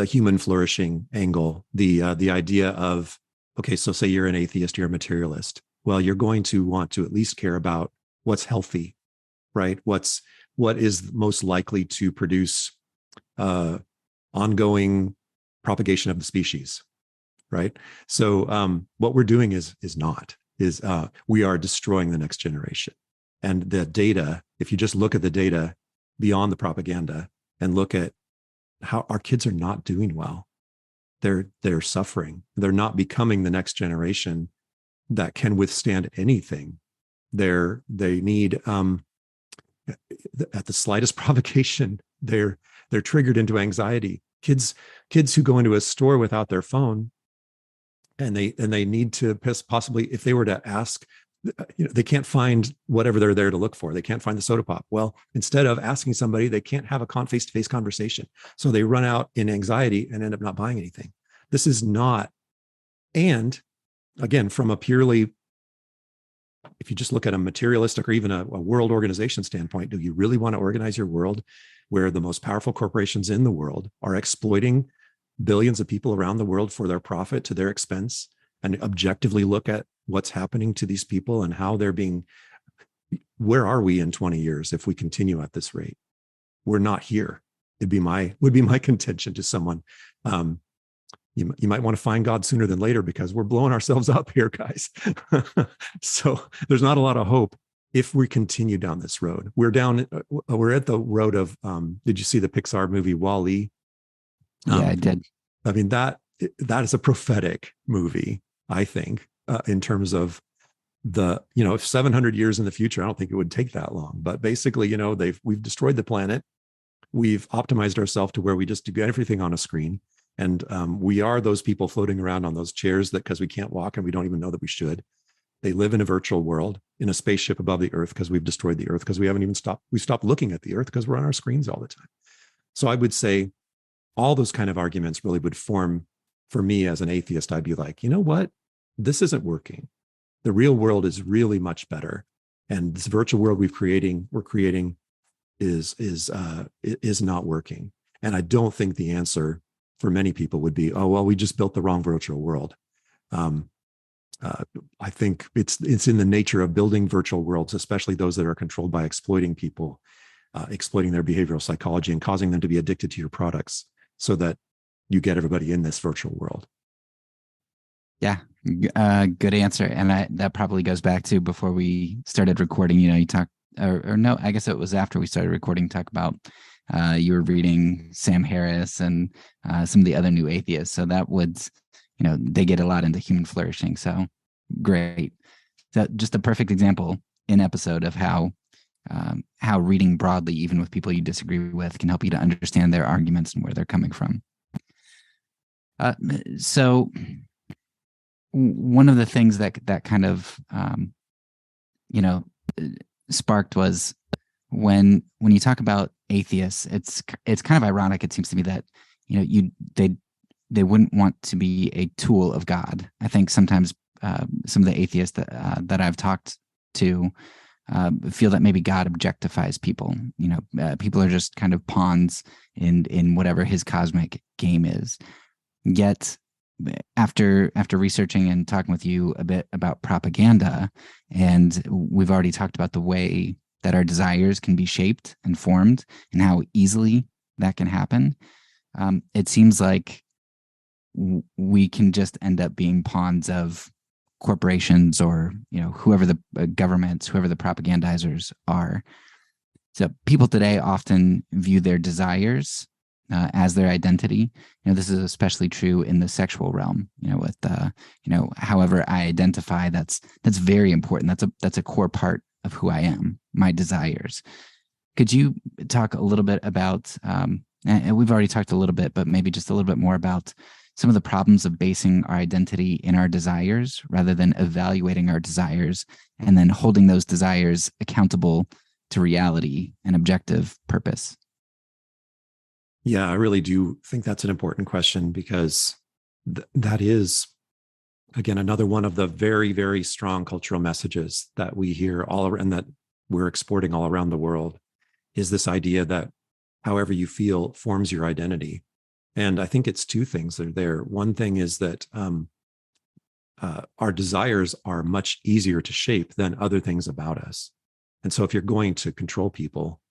human flourishing angle, the idea of, okay, so say you're an atheist, you're a materialist. Well, you're going to want to at least care about what's healthy, right? What is most likely to produce ongoing propagation of the species, right? So what we're doing is we are destroying the next generation. And the data, if you just look at the data beyond the propaganda and look at how our kids are not doing well, they're suffering. They're not becoming the next generation that can withstand anything. They need at the slightest provocation, they're triggered into anxiety. Kids who go into a store without their phone, and they need to possibly, if they were to ask, they can't find whatever they're there to look for. They can't find the soda pop. Well, instead of asking somebody, they can't have a face-to-face conversation. So they run out in anxiety and end up not buying anything. This is not, and again, from a purely, if you just look at a materialistic or even a world organization standpoint, do you really want to organize your world where the most powerful corporations in the world are exploiting billions of people around the world for their profit to their expense, and objectively look at what's happening to these people and how they're being, where are we in 20 years if we continue at this rate? We're not here. Would be my contention to someone. You might want to find God sooner than later, because we're blowing ourselves up here, guys. So there's not a lot of hope if we continue down this road. We're at the road of, did you see the Pixar movie WALL-E? Yeah, I did. I mean, that is a prophetic movie, I think, in terms of if 700 years in the future, I don't think it would take that long. But basically, we've destroyed the planet. We've optimized ourselves to where we just do everything on a screen. And we are those people floating around on those chairs that, because we can't walk and we don't even know that we should. They live in a virtual world, in a spaceship above the earth, because we've destroyed the earth, because we stopped looking at the earth because we're on our screens all the time. So I would say all those kind of arguments really would form, for me as an atheist, I'd be like, you know what? This isn't working. The real world is really much better. And this virtual world we're creating is not working. And I don't think the answer for many people would be, oh, well, we just built the wrong virtual world. I think it's in the nature of building virtual worlds, especially those that are controlled by exploiting people, exploiting their behavioral psychology and causing them to be addicted to your products, so that you get everybody in this virtual world. Yeah, good answer. And that probably goes back to before we started recording. You talked, or no, I guess it was after we started recording, talk about you were reading Sam Harris and some of the other new atheists. So that would, they get a lot into human flourishing. So great. So just a perfect example in episode of how reading broadly, even with people you disagree with, can help you to understand their arguments and where they're coming from. So one of the things that kind of, sparked was when you talk about atheists, it's kind of ironic. It seems to me that, they wouldn't want to be a tool of God. I think sometimes some of the atheists that I've talked to feel that maybe God objectifies people. People are just kind of pawns in whatever his cosmic game is. Yet, after researching and talking with you a bit about propaganda, and we've already talked about the way that our desires can be shaped and formed, and how easily that can happen, it seems like we can just end up being pawns of corporations, or whoever the governments, whoever the propagandizers are. So people today often view their desires as their identity. This is especially true in the sexual realm. With however I identify, that's very important. That's a core part of who I am, my desires. Could you talk a little bit about, and we've already talked a little bit, but maybe just a little bit more about some of the problems of basing our identity in our desires rather than evaluating our desires and then holding those desires accountable to reality and objective purpose? Yeah, I really do think that's an important question, because that is, again, another one of the very, very strong cultural messages that we hear all around, and that we're exporting all around the world, is this idea that however you feel forms your identity. And I think it's two things that are there. One thing is that our desires are much easier to shape than other things about us. And so if you're going to control people,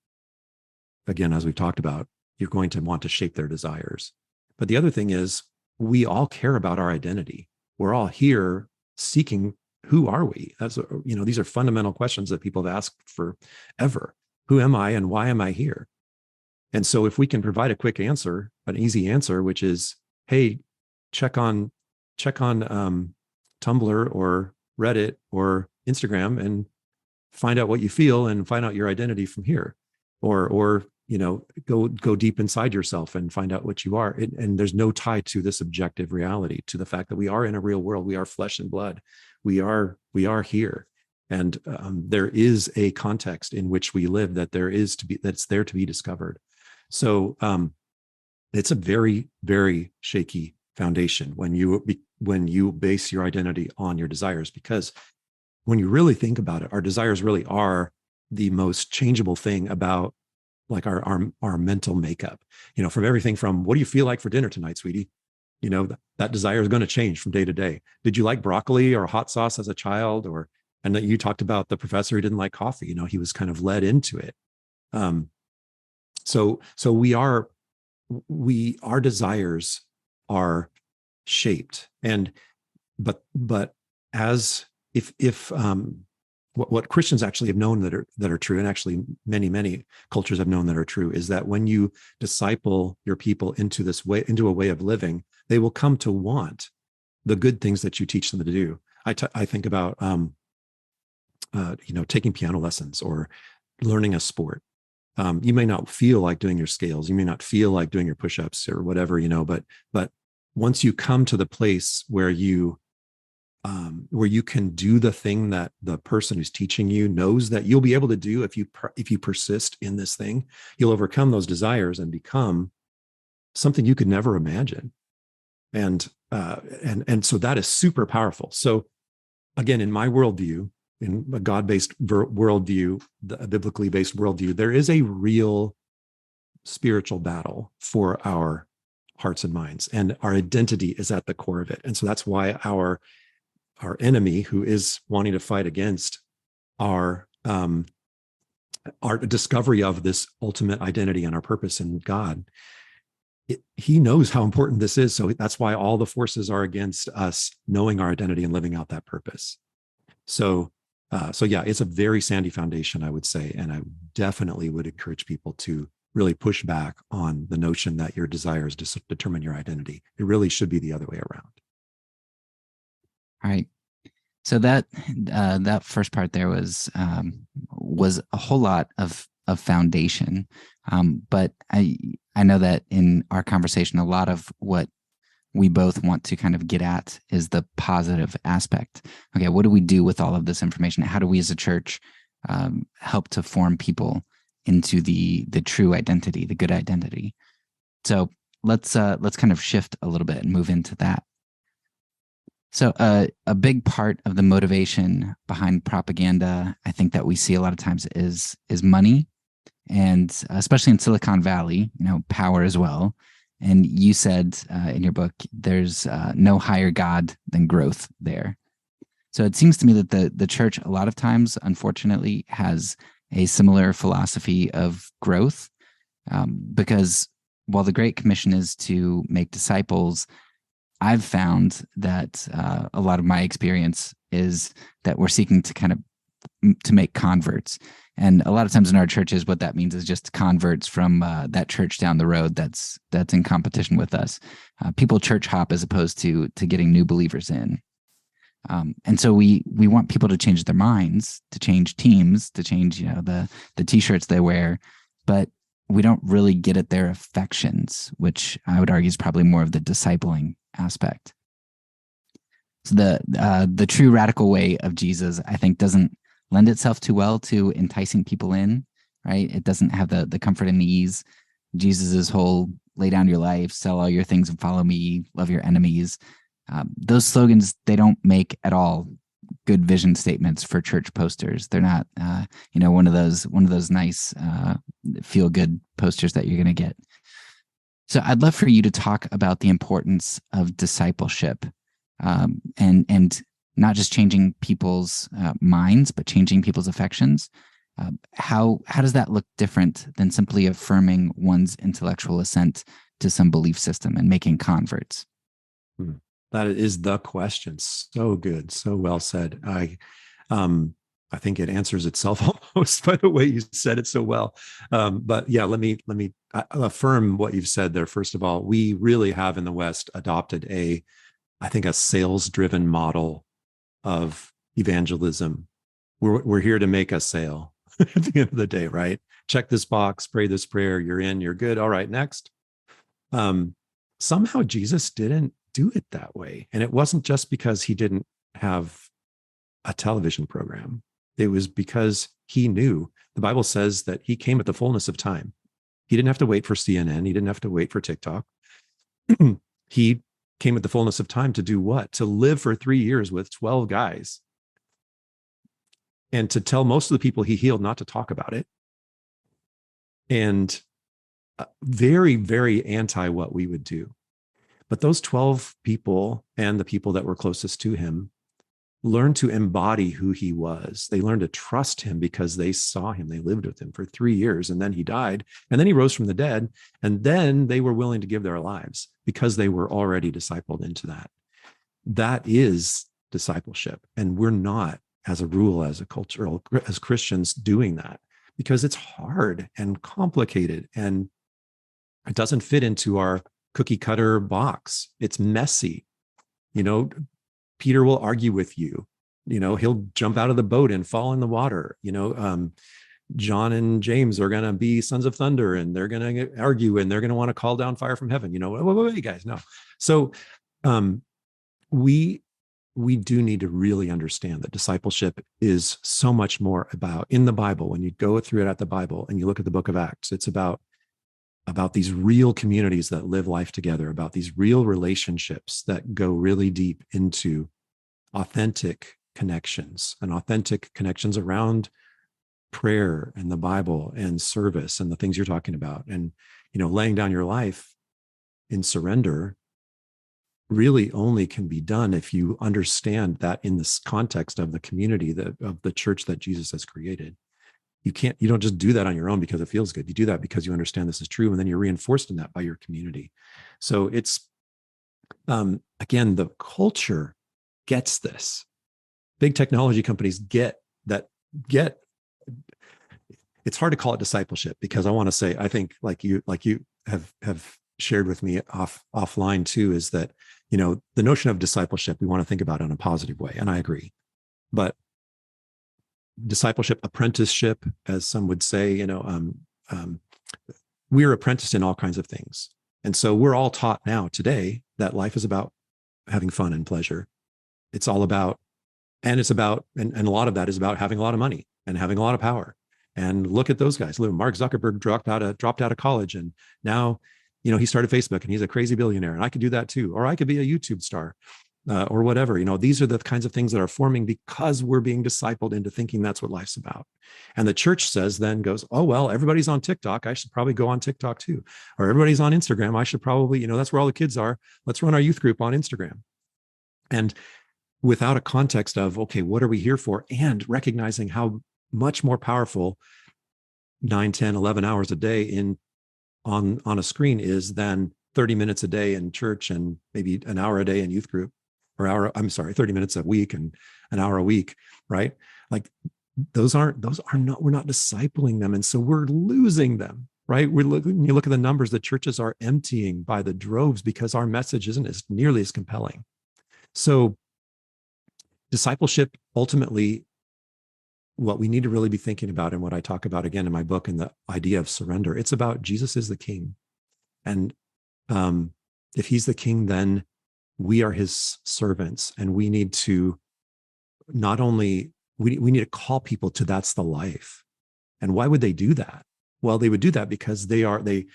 again, as we've talked about, you're going to want to shape their desires. But the other thing is, we all care about our identity. We're all here seeking, who are we? These are fundamental questions that people have asked forever. Who am I and why am I here? And so if we can provide a quick answer, an easy answer, which is, hey, check on Tumblr or Reddit or Instagram and find out what you feel and find out your identity from here, or go deep inside yourself and find out what you are. And there's no tie to this objective reality, to the fact that we are in a real world. We are flesh and blood. We are here. And there is a context in which we live that's there to be discovered. So it's a very, very shaky foundation when you base your identity on your desires, because when you really think about it, our desires really are the most changeable thing about like our mental makeup. From everything from, what do you feel like for dinner tonight, sweetie? That desire is going to change from day to day. Did you like broccoli or hot sauce as a child? And that you talked about the professor who didn't like coffee. He was kind of led into it. So our desires are shaped, but as if what Christians actually have known that are true, and actually many cultures have known that are true, is that when you disciple your people into a way of living, they will come to want the good things that you teach them to do. I think about taking piano lessons or learning a sport. You may not feel like doing your scales, you may not feel like doing your push-ups or whatever, but once you come to the place where you can do the thing that the person who's teaching you knows that you'll be able to do, if you persist in this thing, you'll overcome those desires and become something you could never imagine. And so that is super powerful. So again, in my worldview, in a God-based worldview, a biblically based worldview, there is a real spiritual battle for our hearts and minds, and our identity is at the core of it. And so that's why our enemy, who is wanting to fight against our discovery of this ultimate identity and our purpose in God, he knows how important this is. So that's why all the forces are against us knowing our identity and living out that purpose. So yeah, it's a very sandy foundation, I would say. And I definitely would encourage people to really push back on the notion that your desires determine your identity. It really should be the other way around. All right. So that first part there was a whole lot of foundation, but I know that in our conversation, a lot of what we both want to kind of get at is the positive aspect. Okay, what do we do with all of this information? How do we as a church help to form people into the true identity, the good identity? So let's kind of shift a little bit and move into that. So a big part of the motivation behind propaganda, I think that we see a lot of times is money, and especially in Silicon Valley, power as well. And you said in your book, there's no higher God than growth there. So it seems to me that the church a lot of times, unfortunately, has a similar philosophy of growth, because while the Great Commission is to make disciples, I've found that a lot of my experience is that we're seeking to kind of to make converts. And a lot of times in our churches, what that means is just converts from that church down the road that's in competition with us. People church hop as opposed to getting new believers in. And so we want people to change their minds, to change teams, to change the t-shirts they wear, but we don't really get at their affections, which I would argue is probably more of the discipling aspect. So the true radical way of Jesus, I think, doesn't lend itself too well to enticing people in, right? It doesn't have the comfort and the ease. Jesus's whole lay down your life, sell all your things and follow me, love your enemies. Those slogans, they don't make at all good vision statements for church posters. They're not, one of those nice feel good posters that you're going to get. So I'd love for you to talk about the importance of discipleship, and not just changing people's minds, but changing people's affections. How does that look different than simply affirming one's intellectual assent to some belief system and making converts? That is the question. So good. So well said. I think it answers itself almost by the way you said it so well. But yeah, let me affirm what you've said there. First of all, we really have in the West adopted a sales-driven model of evangelism. We're here to make a sale at the end of the day, right? Check this box, pray this prayer, you're in, you're good. All right, next. Somehow Jesus didn't do it that way. And it wasn't just because he didn't have a television program. It was because he knew. The Bible says that he came at the fullness of time. He didn't have to wait for CNN. He didn't have to wait for TikTok. He came at the fullness of time to do what? To live for 3 years with 12 guys and to tell most of the people he healed not to talk about it. And very, very anti what we would do. But those 12 people and the people that were closest to him learned to embody who he was. They learned to trust him because they saw him. They lived with him for 3 years, and then he died, and then he rose from the dead, and then they were willing to give their lives because they were already discipled into that. That is discipleship. And we're not, as a rule, as a culture, as Christians, doing that because it's hard and complicated, and it doesn't fit into our cookie cutter box. It's messy. Peter will argue with you. He'll jump out of the boat and fall in the water. John and James are going to be sons of thunder, and they're going to argue, and they're going to want to call down fire from heaven. Wait, guys, no. So we do need to really understand that discipleship is so much more about, in the Bible, when you go through it at the Bible and you look at the book of Acts, it's about these real communities that live life together, about these real relationships that go really deep into authentic connections around prayer and the Bible and service and the things you're talking about. And, laying down your life in surrender really only can be done if you understand that in this context of the community, of the church that Jesus has created. You don't just do that on your own because it feels good. You do that because you understand this is true, and then you're reinforced in that by your community. So it's, again, the culture gets this. Big technology companies get. It's hard to call it discipleship because I want to say, I think like you have shared with me offline too, is that, the notion of discipleship, we want to think about it in a positive way. And I agree, but discipleship, apprenticeship, as some would say, we're apprenticed in all kinds of things. And so we're all taught now today that life is about having fun and pleasure. It's all about, and a lot of that is about having a lot of money and having a lot of power. And look at those guys. Mark Zuckerberg dropped out of college, and now, he started Facebook, and he's a crazy billionaire, and I could do that too. Or I could be a YouTube star. Or whatever. These are the kinds of things that are forming because we're being discipled into thinking that's what life's about. And the church goes, oh, well, everybody's on TikTok. I should probably go on TikTok too. Or everybody's on Instagram. I should probably, that's where all the kids are. Let's run our youth group on Instagram. And without a context of, okay, what are we here for? And recognizing how much more powerful 9, 10, 11 hours a day on a screen is than 30 minutes a day in church and maybe an hour a day in youth group, or 30 minutes a week and an hour a week, right? Like those are not, we're not discipling them. And so we're losing them, right? You look at the numbers, the churches are emptying by the droves because our message isn't as nearly as compelling. So discipleship, ultimately, what we need to really be thinking about, and what I talk about again in my book, and the idea of surrender, it's about Jesus is the king. And if he's the king, then we are his servants, and we need to not only, we need to call people to that's the life. And why would they do that? Well, they would do that because they,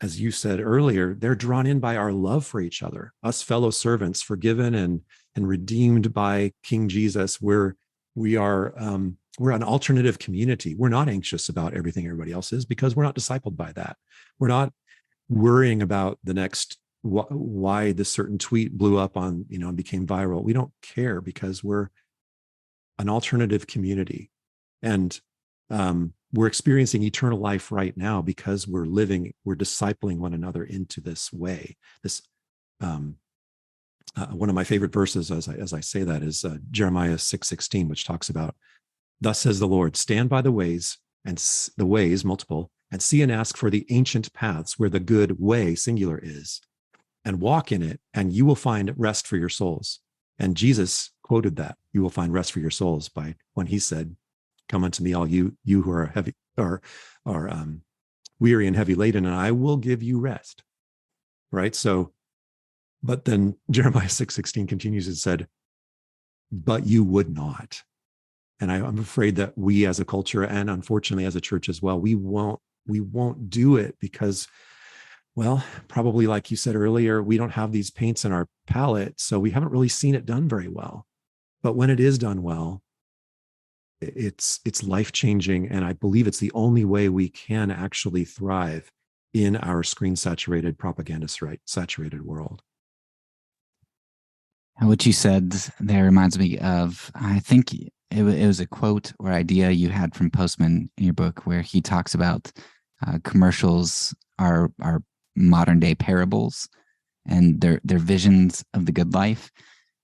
as you said earlier, they're drawn in by our love for each other, us fellow servants, forgiven and redeemed by King Jesus. We're an alternative community. We're not anxious about everything everybody else is because we're not discipled by that. We're not worrying about the next, why this certain tweet blew up on, and became viral. We don't care because we're an alternative community. And we're experiencing eternal life right now because we're discipling one another into this way. This one of my favorite verses as I say that is Jeremiah 6:16, which talks about, "Thus says the Lord, stand by the ways, and the ways, multiple, and see and ask for the ancient paths where the good way, singular, is, and walk in it, and you will find rest for your souls." And Jesus quoted that, "You will find rest for your souls," by when he said, "Come unto me, all you who are heavy or weary and heavy laden, and I will give you rest." Right? So, but then Jeremiah 6:16 continues and said, "But you would not." And I'm afraid that we as a culture, and unfortunately as a church as well, we won't do it because, well, probably like you said earlier, we don't have these paints in our palette, so we haven't really seen it done very well. But when it is done well, it's life-changing, and I believe it's the only way we can actually thrive in our screen-saturated, propaganda-saturated world. What you said there reminds me of, I think it was a quote or idea you had from Postman in your book, where he talks about commercials are modern day parables, and they're visions of the good life.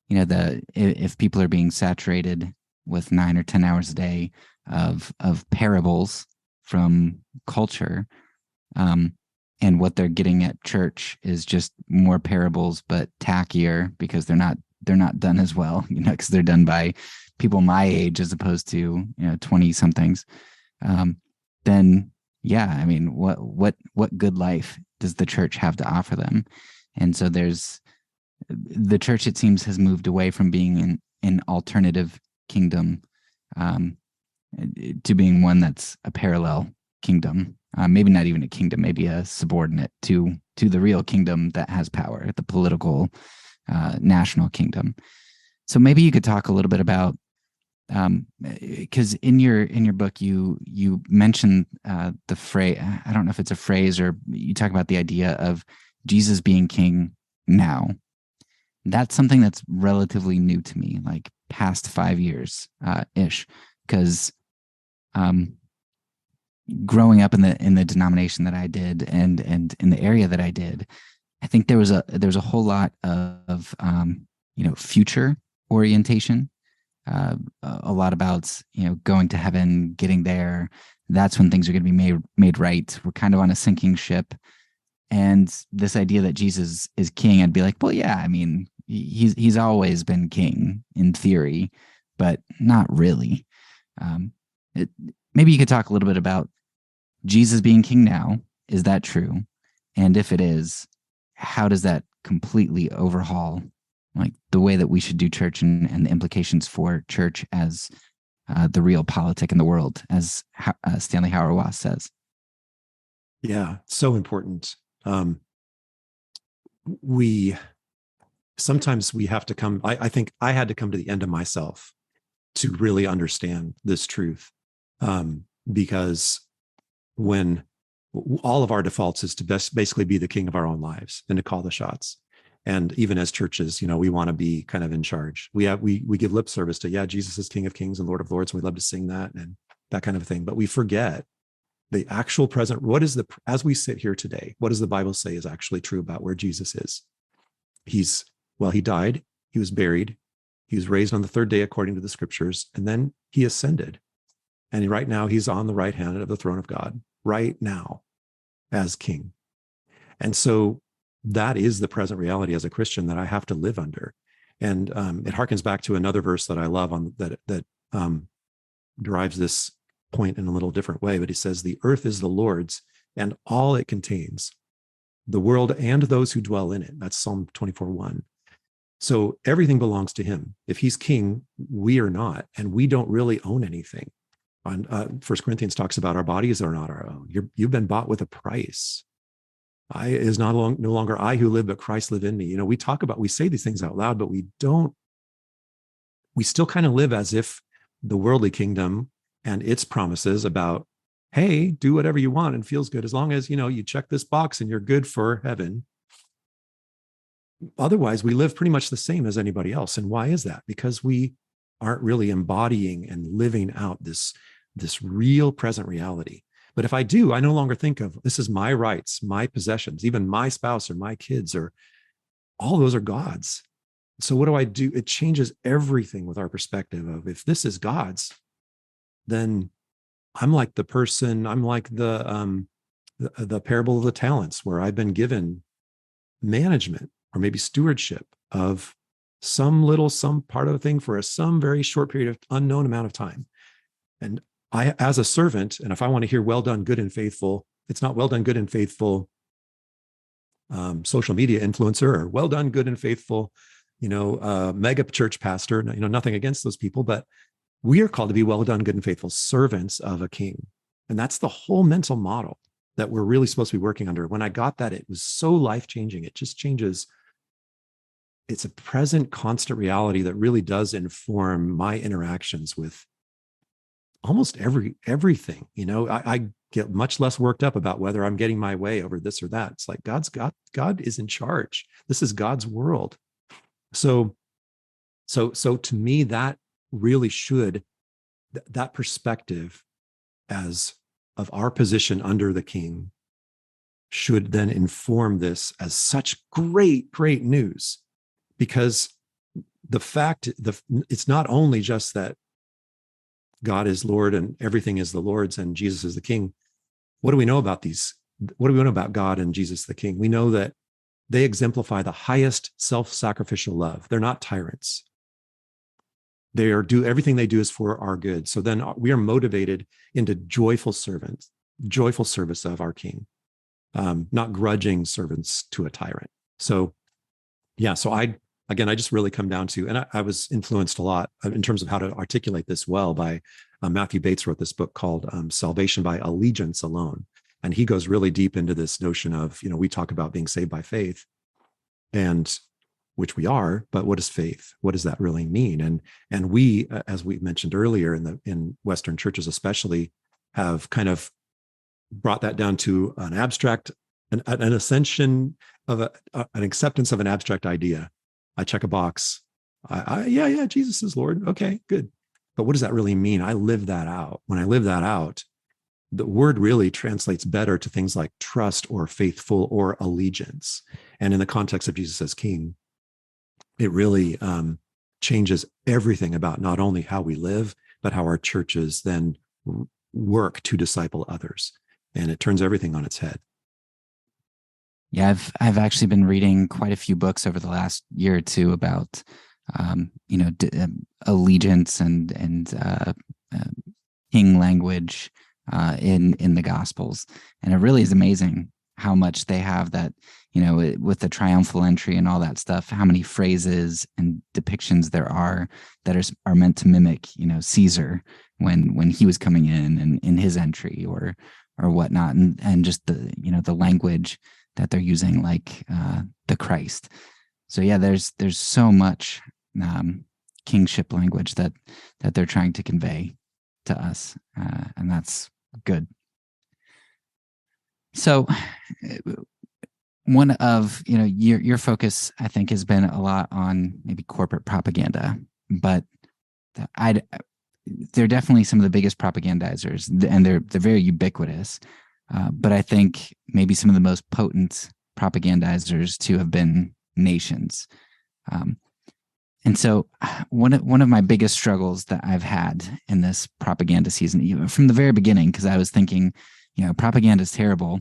If people are being saturated with 9 or 10 hours a day of parables from culture, and what they're getting at church is just more parables, but tackier because they're not done as well, because they're done by people my age as opposed to 20 somethings. Then yeah, I mean, what good life does the church have to offer them? And so the church, it seems, has moved away from being an alternative kingdom to being one that's a parallel kingdom. Maybe not even a kingdom, maybe a subordinate to the real kingdom that has power, the political national kingdom. So maybe you could talk a little bit about, because in your book you mentioned the phrase, I don't know if it's a phrase, or you talk about the idea of Jesus being king now. That's something that's relatively new to me, like past 5 years ish, because growing up in the denomination that I did, and in the area that I did, I think there was a whole lot of future orientation, a lot about going to heaven, getting there. That's when things are going to be made right. We're kind of on a sinking ship, and this idea that Jesus is king, I'd be like, well, yeah, I mean, he's always been king in theory, but not really. Maybe you could talk a little bit about Jesus being king now. Is that true? And if it is, how does that completely overhaul like the way that we should do church, and the implications for church as the real politic in the world, as Stanley Hauerwas says? Yeah, so important. Sometimes we have to come, I think I had to come to the end of myself to really understand this truth. Because when all of our defaults is to basically be the king of our own lives and to call the shots. And even as churches, we want to be kind of in charge. We give lip service to, yeah, Jesus is King of Kings and Lord of Lords, and we love to sing that. And that kind of thing. But we forget the actual present. As we sit here today, what does the Bible say is actually true about where Jesus is? He died, he was buried, he was raised on the third day according to the scriptures, and then he ascended. And right now he's on the right hand of the throne of God right now as king. And so that is the present reality as a Christian that I have to live under. And it harkens back to another verse that I love that derives this point in a little different way. But he says, the earth is the Lord's and all it contains, the world and those who dwell in it. That's Psalm 24:1. So everything belongs to him. If he's king, we are not, and we don't really own anything. On 1 Corinthians talks about our bodies are not our own. You've been bought with a price. No longer I who live, but Christ live in me. We say these things out loud, but we still kind of live as if the worldly kingdom and its promises about, hey, do whatever you want and feels good as long as, you check this box and you're good for heaven. Otherwise, we live pretty much the same as anybody else. And why is that? Because we aren't really embodying and living out this real present reality. But if I do, I no longer think of this is my rights, my possessions, even my spouse or my kids, or all those are God's. So what do I do? It changes everything with our perspective of, if this is God's, then I'm like the parable of the talents, where I've been given management or maybe stewardship of some part of a thing for some very short period of unknown amount of time. And I, as a servant, and if I want to hear well done, good and faithful, it's not well done, good and faithful social media influencer, or well done, good and faithful, mega church pastor, nothing against those people, but we are called to be well done, good and faithful servants of a king. And that's the whole mental model that we're really supposed to be working under. When I got that, it was so life-changing. It just changes. It's a present, constant reality that really does inform my interactions with almost everything. I get much less worked up about whether I'm getting my way over this or that. It's like God is in charge. This is God's world. So to me, that really should, that perspective as of our position under the king should then inform this as such great news, because it's not only just that God is Lord and everything is the Lord's and Jesus is the king. What do we know about these? What do we know about God and Jesus the king? We know that they exemplify the highest self-sacrificial love. They're not tyrants. Everything they do is for our good. So then we are motivated into joyful service of our king, not grudging servants to a tyrant. So I just really come down to, and I was influenced a lot in terms of how to articulate this well by Matthew Bates wrote this book called Salvation by Allegiance Alone. And he goes really deep into this notion of, we talk about being saved by faith, and which we are, but what is faith? What does that really mean? And we, as we mentioned earlier, in Western churches especially, have kind of brought that down to an abstract, an ascension of an acceptance of an abstract idea. I check a box. Yeah, Jesus is Lord. Okay, good. But what does that really mean? I live that out. When I live that out, the word really translates better to things like trust or faithful or allegiance. And in the context of Jesus as king, it really changes everything about not only how we live, but how our churches then work to disciple others. And it turns everything on its head. Yeah, I've actually been reading quite a few books over the last year or two about, allegiance and king language in the Gospels, and it really is amazing how much they have that. With the triumphal entry and all that stuff, how many phrases and depictions there are that are meant to mimic, Caesar when he was coming in and in his entry or whatnot, and just the language that they're using, like the Christ. So yeah, there's so much kingship language that they're trying to convey to us, and that's good. So one of your focus, I think, has been a lot on maybe corporate propaganda, but they're definitely some of the biggest propagandizers, and they're very ubiquitous. But I think maybe some of the most potent propagandizers to have been nations. Um, and so one of my biggest struggles that I've had in this propaganda season, even from the very beginning, because I was thinking, propaganda is terrible,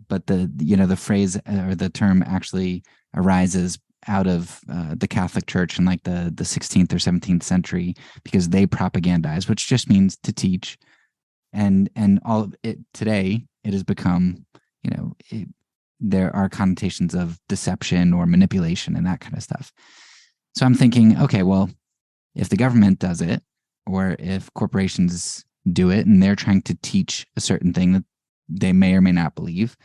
but the phrase or the term actually arises out of the Catholic Church in like the 16th or 17th century, because they propagandize, which just means to teach. And all of it today, it has become, there are connotations of deception or manipulation and that kind of stuff. So I'm thinking, okay, well, if the government does it, or if corporations do it, and they're trying to teach a certain thing that they may or may not believe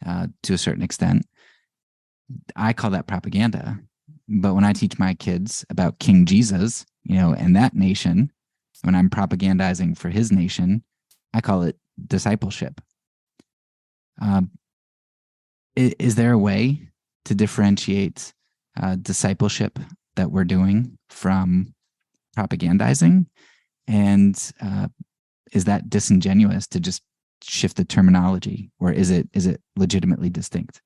to a certain extent, I call that propaganda. But when I teach my kids about King Jesus, and that nation, when I'm propagandizing for his nation, I call it discipleship. Is there a way to differentiate discipleship that we're doing from propagandizing? And is that disingenuous to just shift the terminology, or is it legitimately distinct?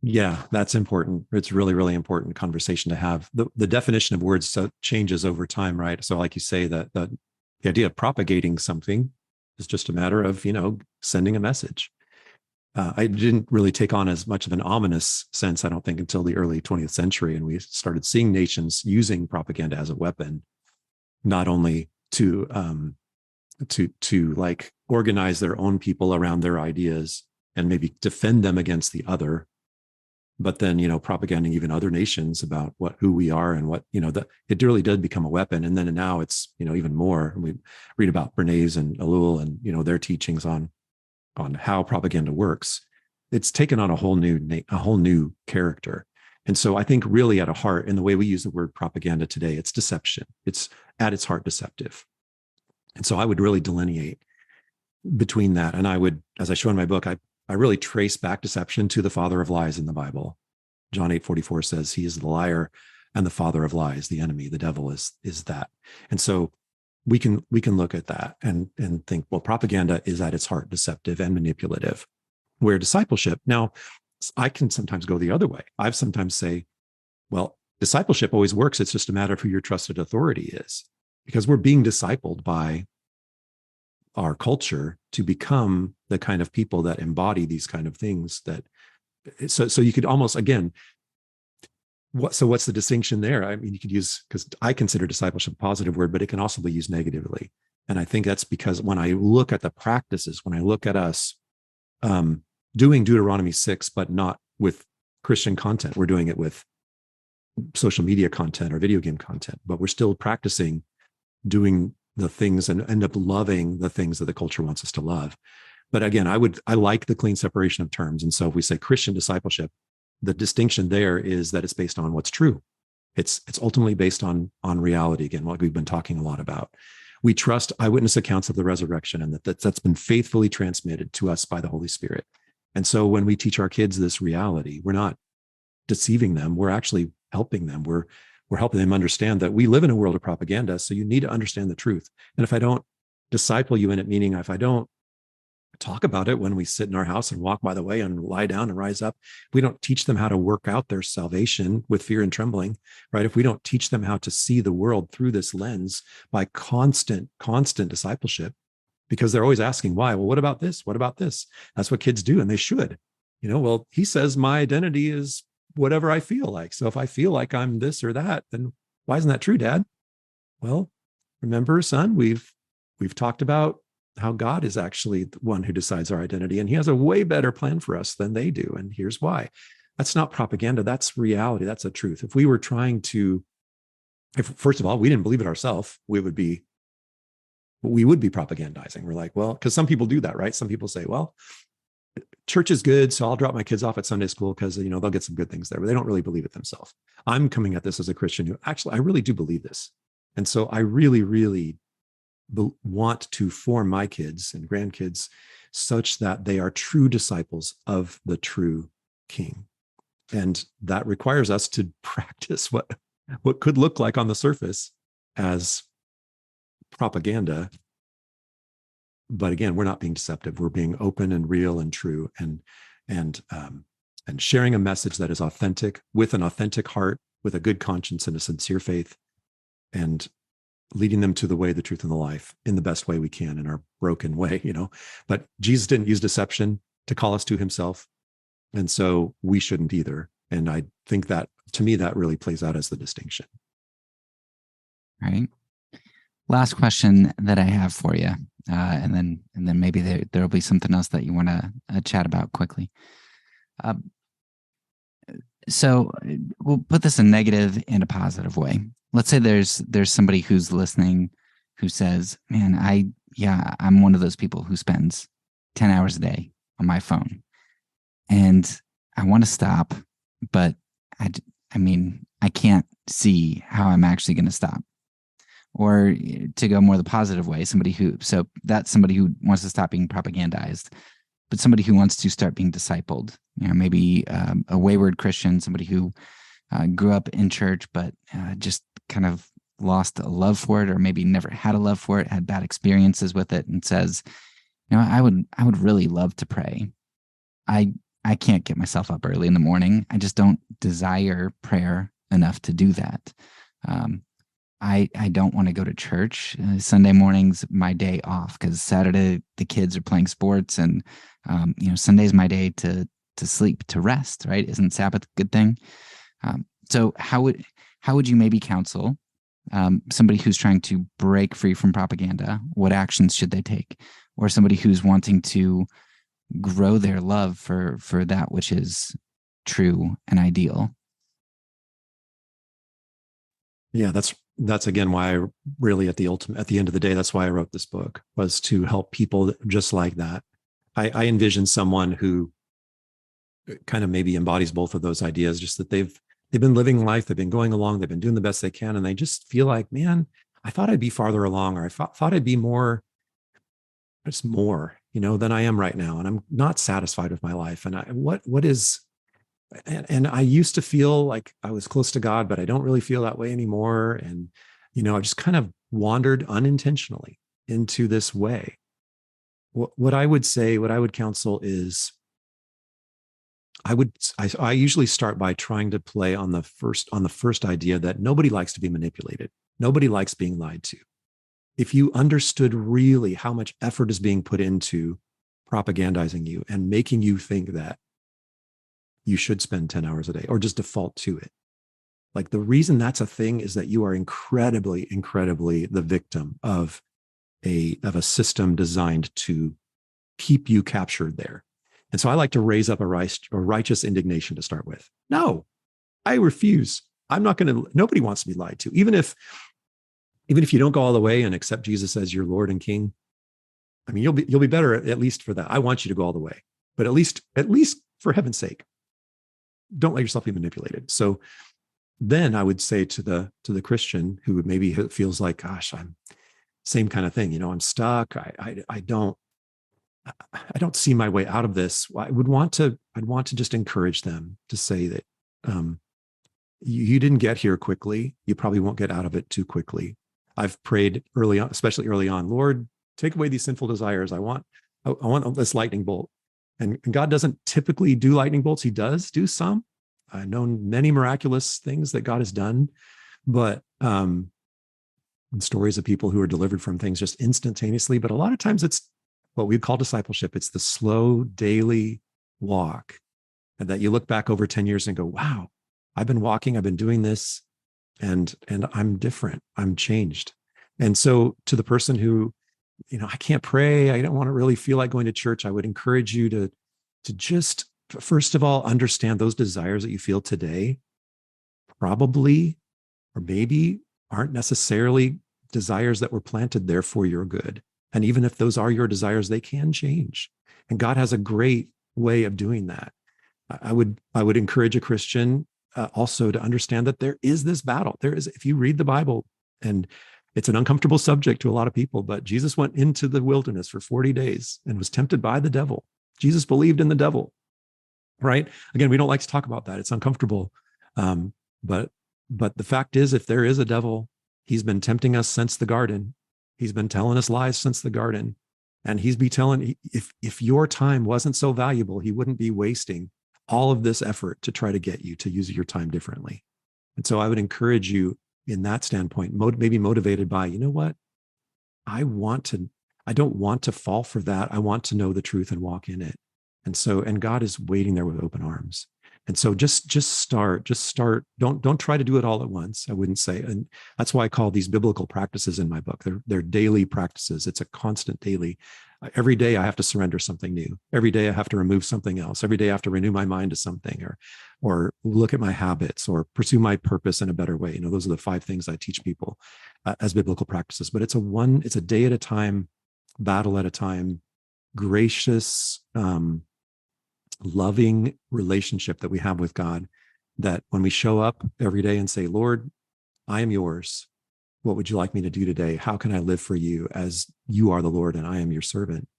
Yeah, that's important. It's really, really important conversation to have. The definition of words changes over time, right? So like you say, that the idea of propagating something is just a matter of, sending a message. I didn't really take on as much of an ominous sense, I don't think, until the early 20th century. And we started seeing nations using propaganda as a weapon, not only to like organize their own people around their ideas and maybe defend them against the other, but then, propaganding even other nations about who we are and what, that it really did become a weapon. And then now it's, even more. We read about Bernays and Ellul and, their teachings on how propaganda works. It's taken on a whole new character. And so I think really at a heart, in the way we use the word propaganda today, it's deception. It's at its heart deceptive. And so I would really delineate between that. And I would, as I show in my book, I really trace back deception to the father of lies in the Bible. John 8:44 says he is the liar and the father of lies. The enemy, the devil is that. And so we can look at that and think, well, propaganda is at its heart deceptive and manipulative, where discipleship, now I can sometimes go the other way. I've sometimes say, well, discipleship always works. It's just a matter of who your trusted authority is, because we're being discipled by our culture to become the kind of people that embody these kind of things. That so you could almost, again, what's the distinction there? I mean, you could use, because I consider discipleship a positive word, but it can also be used negatively. And I think that's because when I look at the practices, when I look at us doing Deuteronomy 6, but not with Christian content, we're doing it with social media content or video game content, but we're still practicing doing the things and end up loving the things that the culture wants us to love. But again, I like the clean separation of terms. And so if we say Christian discipleship, the distinction there is that it's based on what's true. It's ultimately based on reality. Again, what we've been talking a lot about. We trust eyewitness accounts of the resurrection, and that's been faithfully transmitted to us by the Holy Spirit. And so when we teach our kids this reality, we're not deceiving them. We're actually helping them. We're helping them understand that we live in a world of propaganda. So you need to understand the truth. And if I don't disciple you in it, meaning if I don't talk about it when we sit in our house and walk by the way and lie down and rise up, we don't teach them how to work out their salvation with fear and trembling, right? If we don't teach them how to see the world through this lens by constant discipleship, because they're always asking why. Well, what about this? What about this? That's what kids do, and they should. Well, he says my identity is whatever I feel like. So if I feel like I'm this or that, then why isn't that true, Dad? Well, remember, son, we've talked about how God is actually the one who decides our identity, and he has a way better plan for us than they do. And here's why. That's not propaganda. That's reality. That's a truth. If we were trying to, first of all, we didn't believe it ourselves, we would be propagandizing. We're like, well, because some people do that, right? Some people say, well, church is good, so I'll drop my kids off at Sunday school because they'll get some good things there, but they don't really believe it themselves. I'm coming at this as a Christian who actually, I really do believe this. And so I really, really want to form my kids and grandkids such that they are true disciples of the true King. And that requires us to practice what could look like on the surface as propaganda. But again, we're not being deceptive. We're being open and real and true, and sharing a message that is authentic, with an authentic heart, with a good conscience and a sincere faith, and leading them to the way, the truth, and the life in the best way we can, in our broken way, But Jesus didn't use deception to call us to himself. And so we shouldn't either. And I think that, to me, that really plays out as the distinction. Right. Last question that I have for you, and then maybe there'll be something else that you want to chat about quickly. So we'll put this in negative and a positive way. Let's say there's somebody who's listening who says, "Man, I'm one of those people who spends 10 hours a day on my phone, and I want to stop, but I can't see how I'm actually going to stop." Or to go more the positive way, somebody who wants to stop being propagandized, but somebody who wants to start being discipled, maybe a wayward Christian, somebody who grew up in church, but just kind of lost a love for it, or maybe never had a love for it, had bad experiences with it, and says, I would really love to pray. I can't get myself up early in the morning. I just don't desire prayer enough to do that. I don't want to go to church. Sunday morning's my day off because Saturday the kids are playing sports, and Sunday's my day to sleep, to rest. Right? Isn't Sabbath a good thing? So how would you maybe counsel somebody who's trying to break free from propaganda? What actions should they take? Or somebody who's wanting to grow their love for that which is true and ideal? Yeah, that's again why I really at the end of the day, that's why I wrote this book, was to help people just like that. I envision someone who kind of maybe embodies both of those ideas, just that they've been living life, they've been going along, they've been doing the best they can, and they just feel like, man, I thought I'd be farther along, or I thought I'd be more, than I am right now, and I'm not satisfied with my life. And what is and I used to feel like I was close to God, but I don't really feel that way anymore. And, I just kind of wandered unintentionally into this way. What I would counsel is, I usually start by trying to play on the first idea that nobody likes to be manipulated. Nobody likes being lied to. If you understood really how much effort is being put into propagandizing you and making you think that you should spend 10 hours a day, or just default to it. Like, the reason that's a thing is that you are incredibly, incredibly the victim of a system designed to keep you captured there. And so I like to raise up a righteous indignation to start with. No, I refuse. Nobody wants to be lied to. Even if you don't go all the way and accept Jesus as your Lord and King, you'll be better at least for that. I want you to go all the way, but at least for heaven's sake, don't let yourself be manipulated. So then I would say to the Christian who maybe feels like, gosh, I'm same kind of thing. I'm stuck. I don't see my way out of this. I'd want to just encourage them to say that you didn't get here quickly. You probably won't get out of it too quickly. I've prayed early on, especially early on, Lord, take away these sinful desires. I want this lightning bolt. And God doesn't typically do lightning bolts. He does do some. I've known many miraculous things that God has done, but stories of people who are delivered from things just instantaneously. But a lot of times it's what we call discipleship. It's the slow daily walk, and that you look back over 10 years and go, wow, I've been walking, I've been doing this, and I'm different. I'm changed. And so to the person who, I can't pray, I don't want to really feel like going to church, I would encourage you to just, first of all, understand those desires that you feel today probably, or maybe, aren't necessarily desires that were planted there for your good. And even if those are your desires, they can change. And God has a great way of doing that. I would encourage a Christian also to understand that there is this battle. If you read the Bible, and it's an uncomfortable subject to a lot of people, but Jesus went into the wilderness for 40 days and was tempted by the devil. Jesus believed in the devil, right? Again, we don't like to talk about that. It's uncomfortable. But the fact is, if there is a devil, he's been tempting us since the garden. He's been telling us lies since the garden. And he's be telling, if your time wasn't so valuable, he wouldn't be wasting all of this effort to try to get you to use your time differently. And so I would encourage you in that standpoint, maybe motivated by, you know what? I don't want to fall for that. I want to know the truth and walk in it. And God is waiting there with open arms. And so just start. Don't try to do it all at once. I wouldn't say. And that's why I call these biblical practices in my book. They're daily practices. It's a constant daily. Every day I have to surrender something new. Every day I have to remove something else. Every day I have to renew my mind to something, or look at my habits, or pursue my purpose in a better way. Those are the 5 things I teach people as biblical practices. But it's a day at a time, battle at a time, gracious, loving relationship that we have with God, that when we show up every day and say, Lord, I am yours. What would you like me to do today? How can I live for you as you are the Lord and I am your servant?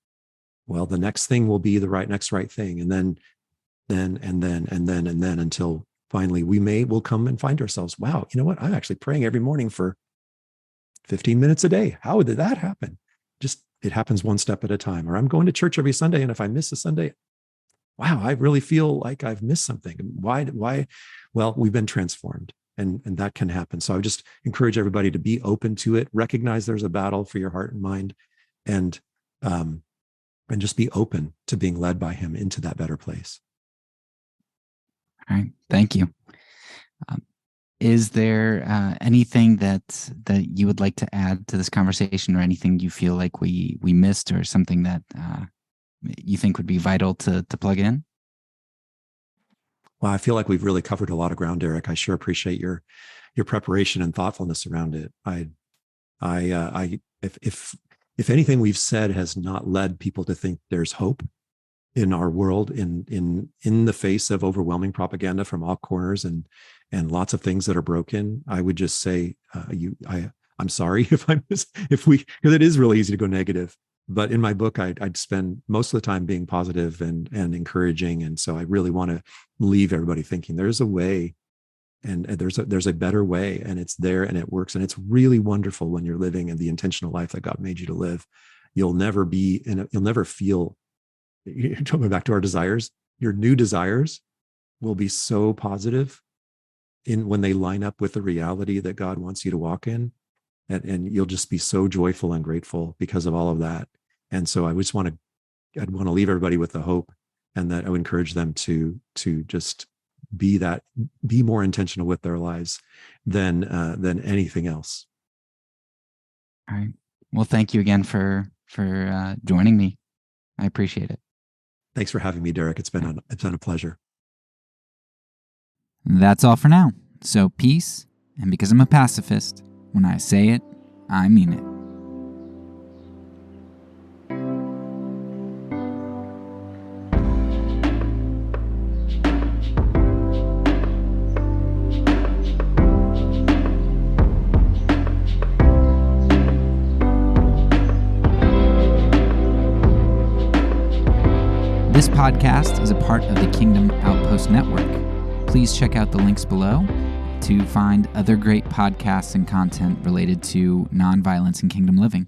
Well, the next thing will be the next right thing. And then until finally we'll come and find ourselves, wow, you know what? I'm actually praying every morning for 15 minutes a day. How did that happen? Just, it happens one step at a time. Or I'm going to church every Sunday, and if I miss a Sunday, wow, I really feel like I've missed something. Why? Well, we've been transformed, and that can happen. So I would just encourage everybody to be open to it, recognize there's a battle for your heart and mind, and just be open to being led by him into that better place. All right. Thank you. Is there anything that you would like to add to this conversation, or anything you feel like we missed, or something that you think would be vital to plug in? Well, I feel like we've really covered a lot of ground, Derek. I sure appreciate your preparation and thoughtfulness around it. If anything we've said has not led people to think there's hope in our world, in the face of overwhelming propaganda from all corners and lots of things that are broken, I would just say, I'm sorry because it is really easy to go negative. But in my book, I'd spend most of the time being positive and encouraging. And so I really want to leave everybody thinking there's a way, and there's a better way, and it's there and it works. And it's really wonderful when you're living in the intentional life that God made you to live. You'll never feel, going back to our desires, your new desires will be so positive when they line up with the reality that God wants you to walk in. And you'll just be so joyful and grateful because of all of that. And so I'd want to leave everybody with the hope, and that I would encourage them to just be more intentional with their lives than anything else. All right. Well, thank you again for joining me. I appreciate it. Thanks for having me, Derek. It's been a pleasure. That's all for now. So peace, and because I'm a pacifist, when I say it, I mean it. This podcast is a part of the Kingdom Outpost Network. Please check out the links below to find other great podcasts and content related to nonviolence and kingdom living.